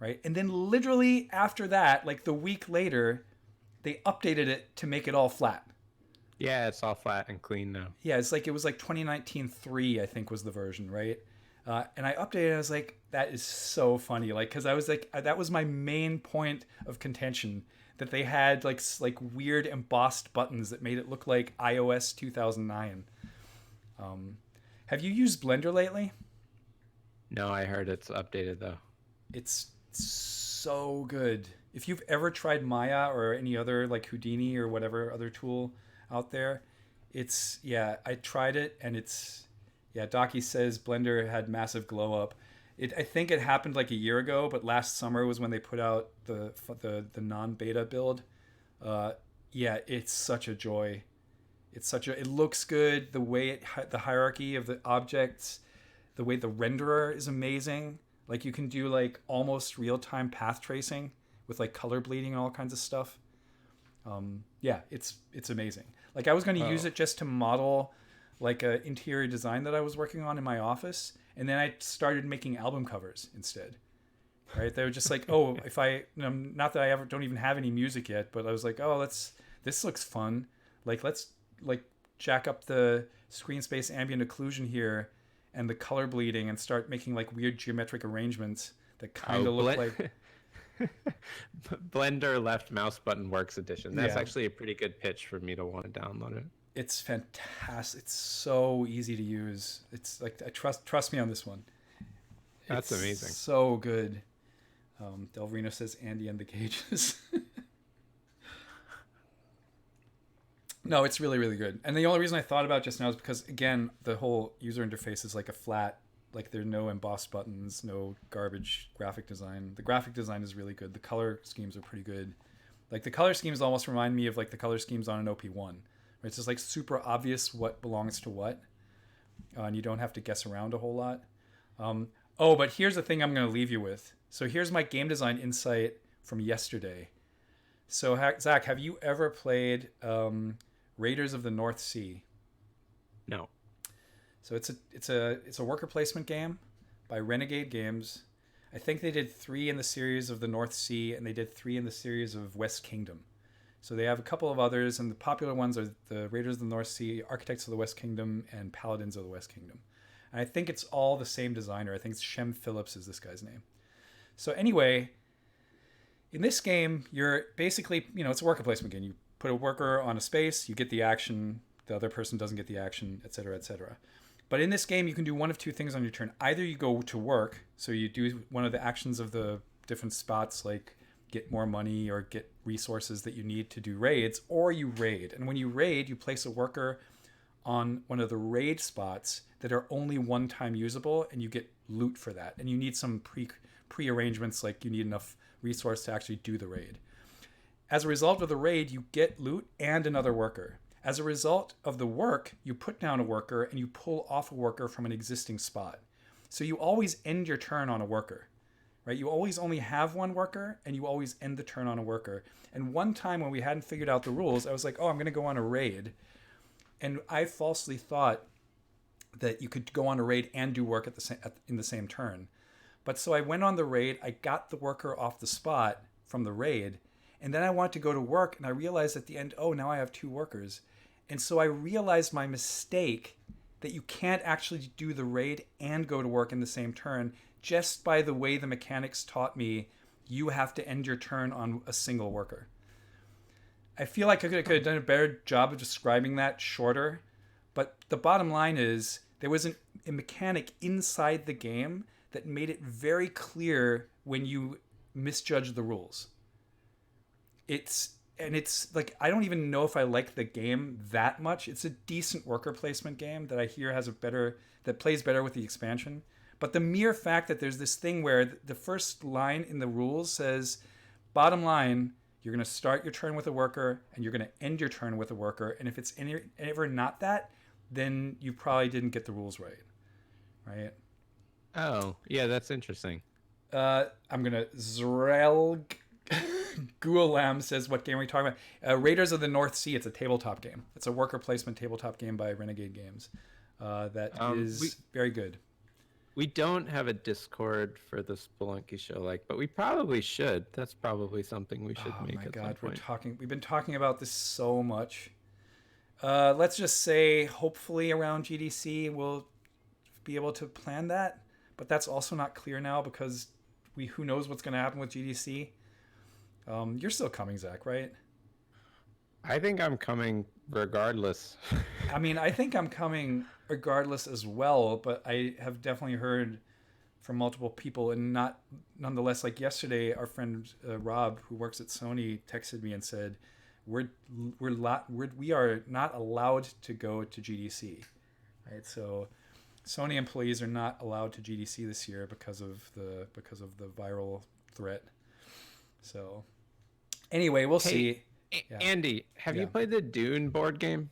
Right. And then literally after that, like the week later, they updated it to make it all flat. Yeah, it's all flat and clean now. Yeah, it was like 2019-3, I think was the version, right? And I updated it, I was like, that is so funny. Like, because I was like, that was my main point of contention, that they had like weird embossed buttons that made it look like iOS 2009. Have you used Blender lately? No, I heard it's updated though. It's so good. If you've ever tried Maya or any other like Houdini or whatever other tool out there, I tried it, and Docky says Blender had massive glow up. I think it happened like a year ago, but last summer was when they put out the non-beta build. It's such a joy. It looks good. The way the hierarchy of the objects, the way the renderer is amazing. Like you can do like almost real-time path tracing with like color bleeding and all kinds of stuff. It's amazing. Like I was going to use it just to model like an interior design that I was working on in my office, and then I started making album covers instead. Right? They were just like, oh, if not that I ever don't even have any music yet, but I was like, oh, this looks fun. Like let's like jack up the screen space ambient occlusion here and the color bleeding and start making like weird geometric arrangements that kind of look like Blender left mouse button works edition. That's actually a pretty good pitch for me to want to download it. It's fantastic. It's so easy to use. It's like, I trust me on this one. That's amazing. So good. Delverino says Andy and the Cages. No, it's really, really good. And the only reason I thought about it just now is because, again, the whole user interface is like a flat, like there are no embossed buttons, no garbage graphic design. The graphic design is really good. The color schemes are pretty good. Like the color schemes almost remind me of like the color schemes on an OP1. It's just like super obvious what belongs to what. And you don't have to guess around a whole lot. But here's the thing I'm going to leave you with. So here's my game design insight from yesterday. So Zach, have you ever played Raiders of the North Sea? No. So it's a worker placement game by Renegade Games. I think they did 3 in the series of the North Sea, and they did 3 in the series of West Kingdom. So they have a couple of others, and the popular ones are the Raiders of the North Sea, Architects of the West Kingdom, and Paladins of the West Kingdom. And I think it's all the same designer. I think it's Shem Phillips is this guy's name. So anyway, in this game, you're basically, it's a worker placement game. You put a worker on a space, you get the action, the other person doesn't get the action, etc., etc. But in this game, you can do one of two things on your turn. Either you go to work, so you do one of the actions of the different spots, like get more money or get resources that you need to do raids, or you raid. And when you raid, you place a worker on one of the raid spots that are only one time usable, and you get loot for that. And you need some pre-arrangements, like you need enough resource to actually do the raid. As a result of the raid, you get loot and another worker. As a result of the work, you put down a worker and you pull off a worker from an existing spot. So you always end your turn on a worker, right? You always only have one worker and you always end the turn on a worker. And one time when we hadn't figured out the rules, I was like, I'm going to go on a raid. And I falsely thought that you could go on a raid and do work in the same turn. But so I went on the raid, I got the worker off the spot from the raid, and then I wanted to go to work, and I realized at the end, now I have 2 workers. And so I realized my mistake that you can't actually do the raid and go to work in the same turn. Just by the way the mechanics taught me, you have to end your turn on a single worker. I feel like I could have done a better job of describing that shorter, but the bottom line is there was a mechanic inside the game that made it very clear when you misjudge the rules. and it's like I don't even know if I like the game that much. It's a decent worker placement game that I hear that plays better with the expansion. But the mere fact that there's this thing where the first line in the rules says, bottom line, you're going to start your turn with a worker and you're going to end your turn with a worker. And if it's ever not that, then you probably didn't get the rules right. Right? Oh, yeah, that's interesting. I'm going to Zrel Gulam says, what game are we talking about? Raiders of the North Sea. It's a tabletop game. It's a worker placement tabletop game by Renegade Games. That is very good. We don't have a Discord for the Spelunky show, but we probably should. That's probably something we should make at some point. We've been talking about this so much. Let's just say, hopefully around GDC, we'll be able to plan that. But that's also not clear now because who knows what's going to happen with GDC. You're still coming, Zach, right? I think I'm coming regardless. I mean, I think I'm coming regardless as well, but I have definitely heard from multiple people, and nonetheless, like yesterday, our friend Rob, who works at Sony, texted me and said, we are not allowed to go to GDC, right? So Sony employees are not allowed to GDC this year because of the viral threat. So anyway, we'll see. Yeah. Andy, have you played the Dune board game?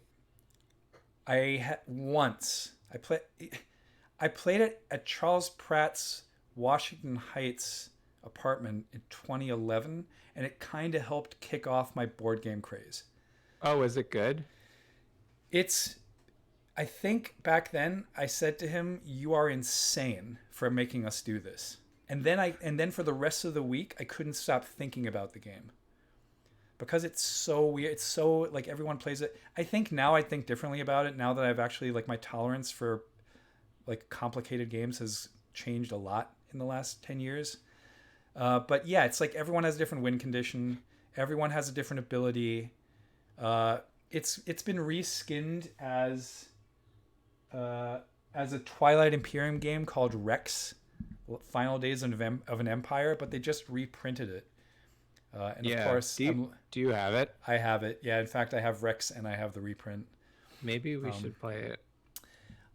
Once. I played it at Charles Pratt's Washington Heights apartment in 2011, and it kind of helped kick off my board game craze. Oh, is it good? I think back then I said to him, "You are insane for making us do this." And then for the rest of the week, I couldn't stop thinking about the game. Because it's so weird. It's so like everyone plays it. I think differently about it now that I've actually my tolerance for complicated games has changed a lot in the last 10 years. But yeah, it's like everyone has a different win condition. Everyone has a different ability. It's been reskinned as a Twilight Imperium game called Rex, Final Days of an Empire, but they just reprinted it. And of course, do you have it? I have it. Yeah, in fact, I have Rex and I have the reprint. Maybe we should play it.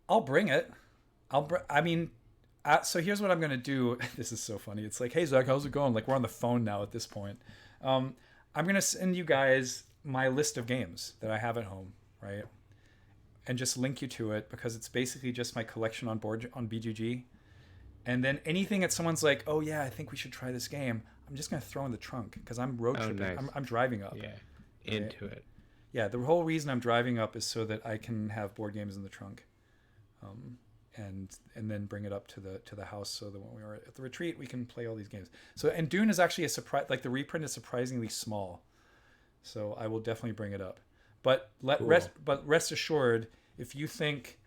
I'll bring it. So here's what I'm gonna do. This is so funny. It's like, hey Zach, how's it going? We're on the phone now at this point. I'm gonna send you guys my list of games that I have at home, right? And just link you to it because it's basically just my collection on BGG. And then anything that someone's like, oh yeah, I think we should try this game, I'm just going to throw in the trunk because I'm road tripping. Nice. I'm driving up. Yeah, into it. Yeah, the whole reason I'm driving up is so that I can have board games in the trunk, and then bring it up to the house so that when we are at the retreat, we can play all these games. So, and Dune is actually a surprise. The reprint is surprisingly small, so I will definitely bring it up. But rest assured, if you think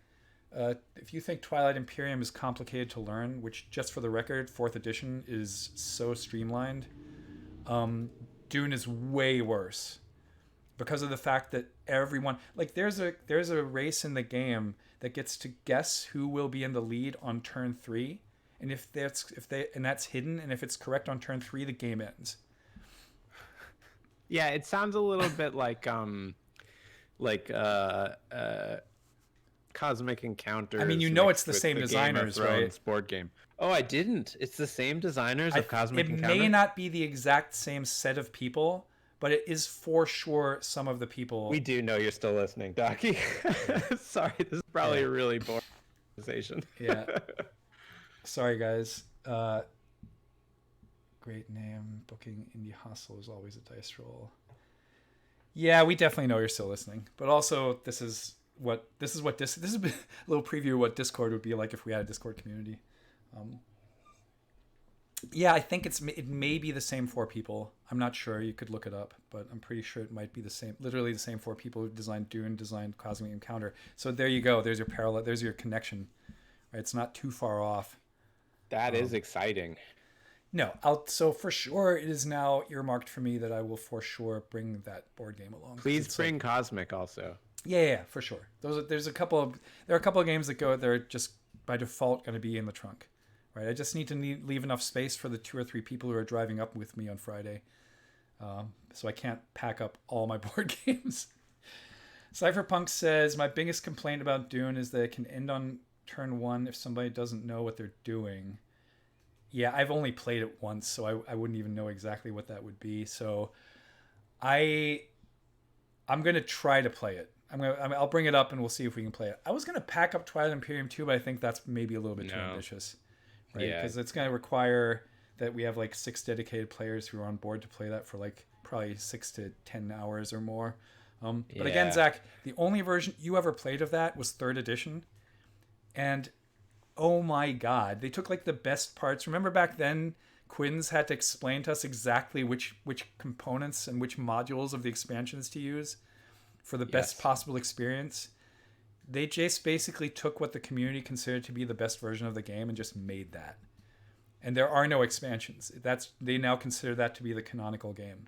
Twilight Imperium is complicated to learn, which just for the record, 4th edition is so streamlined, Dune is way worse because of the fact that everyone there's a race in the game that gets to guess who will be in the lead on turn 3, and if that's hidden, and if it's correct on turn 3, the game ends. Yeah, it sounds a little bit like Cosmic Encounters. I mean, it's the same designers, right? Board game. Oh, I didn't. It's the same designers of Cosmic Encounter? It may not be the exact same set of people, but it is for sure some of the people. We do know you're still listening, Docky. Sorry, this is probably a really boring conversation. Yeah. Sorry, guys. Great name. Booking Indie Hustle is always a dice roll. Yeah, we definitely know you're still listening. But also, this is a little preview of what Discord would be like if we had a Discord community. Yeah, I think it may be the same 4 people. I'm not sure. You could look it up, but I'm pretty sure it might be the same. Literally the same 4 people who designed Dune, designed Cosmic Encounter. So there you go. There's your parallel. There's your connection. Right? It's not too far off. That is exciting. No, so for sure it is now earmarked for me that I will for sure bring that board game along. Please bring Cosmic also. Yeah, for sure. There are a couple of games that are just by default going to be in the trunk, right? I just need to leave enough space for the 2 or 3 people who are driving up with me on Friday. so I can't pack up all my board games. Cypherpunk says, my biggest complaint about Dune is that it can end on turn 1 if somebody doesn't know what they're doing. Yeah, I've only played it once, so I wouldn't even know exactly what that would be. So I'm going to try to play it. I'll bring it up and we'll see if we can play it. I was going to pack up Twilight Imperium too, but I think that's maybe a little bit too ambitious. Right? Yeah. Because it's going to require that we have like 6 dedicated players who are on board to play that for like probably 6 to 10 hours or more. But again, Zach, the only version you ever played of that was 3rd edition. And oh my God, they took like the best parts. Remember back then, Quinn's had to explain to us exactly which components and which modules of the expansions to use for the best possible experience. They just basically took what the community considered to be the best version of the game and just made that. And there are no expansions. They now consider that to be the canonical game.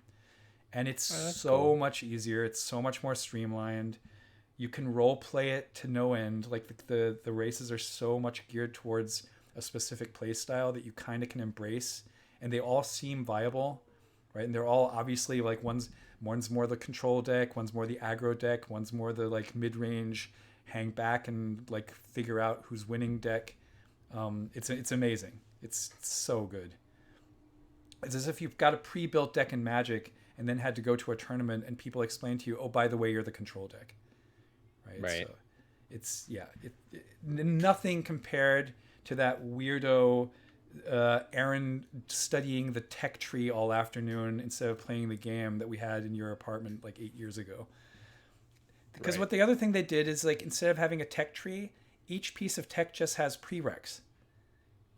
And it's so much easier. It's so much more streamlined. You can role play it to no end. Like the races are so much geared towards a specific play style that you kind of can embrace, and they all seem viable, right? And they're all obviously like one's more the control deck, one's more the aggro deck, one's more the like mid-range hang back and like figure out who's winning deck. It's amazing. It's so good. It's as if you've got a pre-built deck in Magic and then had to go to a tournament and people explain to you, oh, by the way, you're the control deck. Right. So it's nothing compared to that weirdo Aaron studying the tech tree all afternoon instead of playing the game that we had in your apartment like 8 years ago. Because what the other thing they did is like instead of having a tech tree, each piece of tech just has prereqs.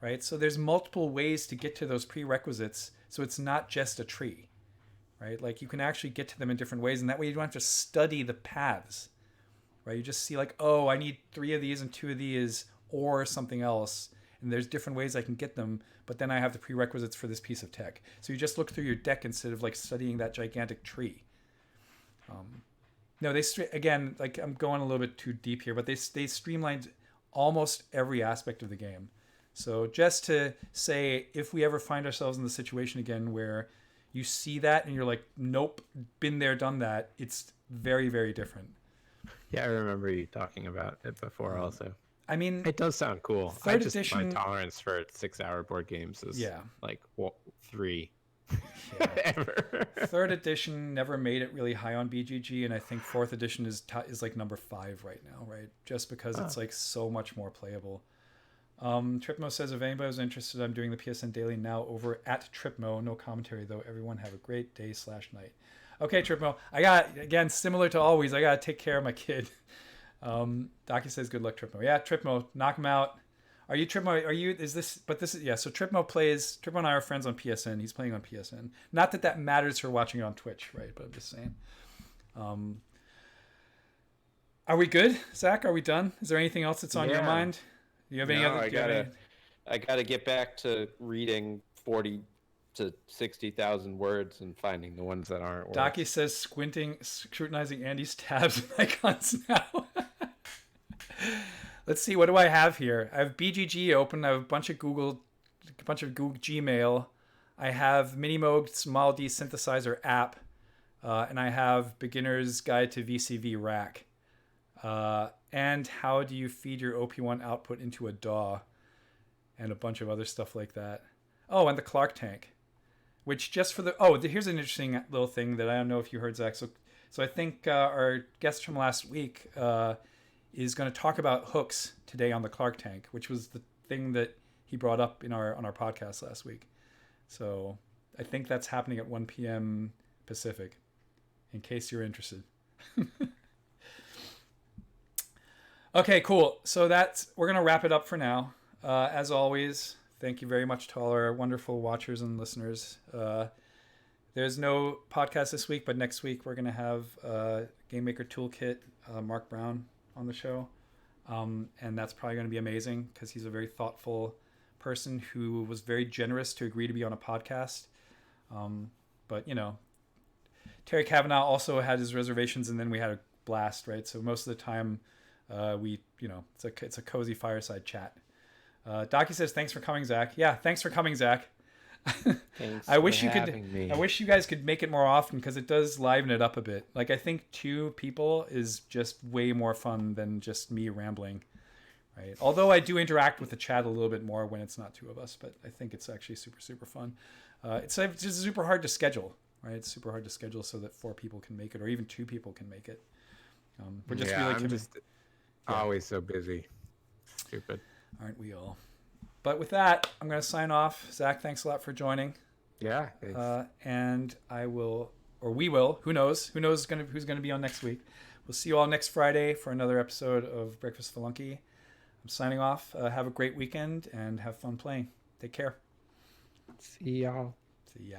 Right? So there's multiple ways to get to those prerequisites. So it's not just a tree. Right? Like you can actually get to them in different ways, and that way you don't have to study the paths. Right? You just see like, oh, I need 3 of these and 2 of these or something else. And there's different ways I can get them, but then I have the prerequisites for this piece of tech. So you just look through your deck instead of like studying that gigantic tree. No, again, like I'm going a little bit too deep here, but they streamlined almost every aspect of the game. So just to say, if we ever find ourselves in the situation again where you see that and you're like, nope, been there, done that, it's very, very different. Yeah, I remember you talking about it before also. I mean, it does sound cool. Third edition, my tolerance for 6-hour board games is like 3 ever. 3rd edition never made it really high on BGG, and I think 4th edition is like number 5 right now, right? Just because it's like so much more playable. Tripmo says, if anybody was interested, I'm doing the PSN Daily now over at Tripmo. No commentary though. Everyone have a great day /night. Okay, Tripmo. I got, again, similar to always, I got to take care of my kid. Docky says, good luck, Tripmo. Yeah, Tripmo, knock him out. Are you Tripmo? So Tripmo and I are friends on PSN. He's playing on PSN. Not that that matters for watching it on Twitch, right? But I'm just saying. Are we good, Zach? Are we done? Is there anything else that's on your mind? Do you have any other? I gotta get back to reading 40 to 60,000 words and finding the ones that aren't words. Docky says, scrutinizing Andy's tabs and icons now. Let's see, what do I have here? I have BGG open. I have a bunch of Google Gmail. I have Minimoog's Model D Synthesizer app, and I have Beginner's Guide to VCV Rack. And how do you feed your OP1 output into a DAW, and a bunch of other stuff like that. Oh, and the Clark tank, which just for here's an interesting little thing that I don't know if you heard, Zach. So I think our guest from last week is going to talk about hooks today on the Clark tank, which was the thing that he brought up on our podcast last week. So I think that's happening at 1 p.m. Pacific, in case you're interested. Okay, cool. So we're going to wrap it up for now. As always, thank you very much to all our wonderful watchers and listeners. There's no podcast this week, but next week we're going to have Game Maker Toolkit, Mark Brown on the show. And that's probably going to be amazing because he's a very thoughtful person who was very generous to agree to be on a podcast. But, Terry Kavanaugh also had his reservations, and then we had a blast, right? So most of the time, it's a cozy fireside chat. Docky says, thanks for coming, Zach. Yeah, thanks for coming, Zach. Thanks I wish for you could. having me. I wish you guys could make it more often because it does liven it up a bit. Like I think 2 people is just way more fun than just me rambling, right? Although I do interact with the chat a little bit more when it's not 2 of us, but I think it's actually super fun. It's just super hard to schedule, right? It's super hard to schedule so that 4 people can make it, or even 2 people can make it. We're just really always so busy. Stupid. Aren't we all? But with that, I'm going to sign off. Zach, thanks a lot for joining. Yeah. Thanks. And I will, or we will. Who knows? Who's going to be on next week? We'll see you all next Friday for another episode of Breakfast Spelunky. I'm signing off. Have a great weekend and have fun playing. Take care. See y'all. See ya.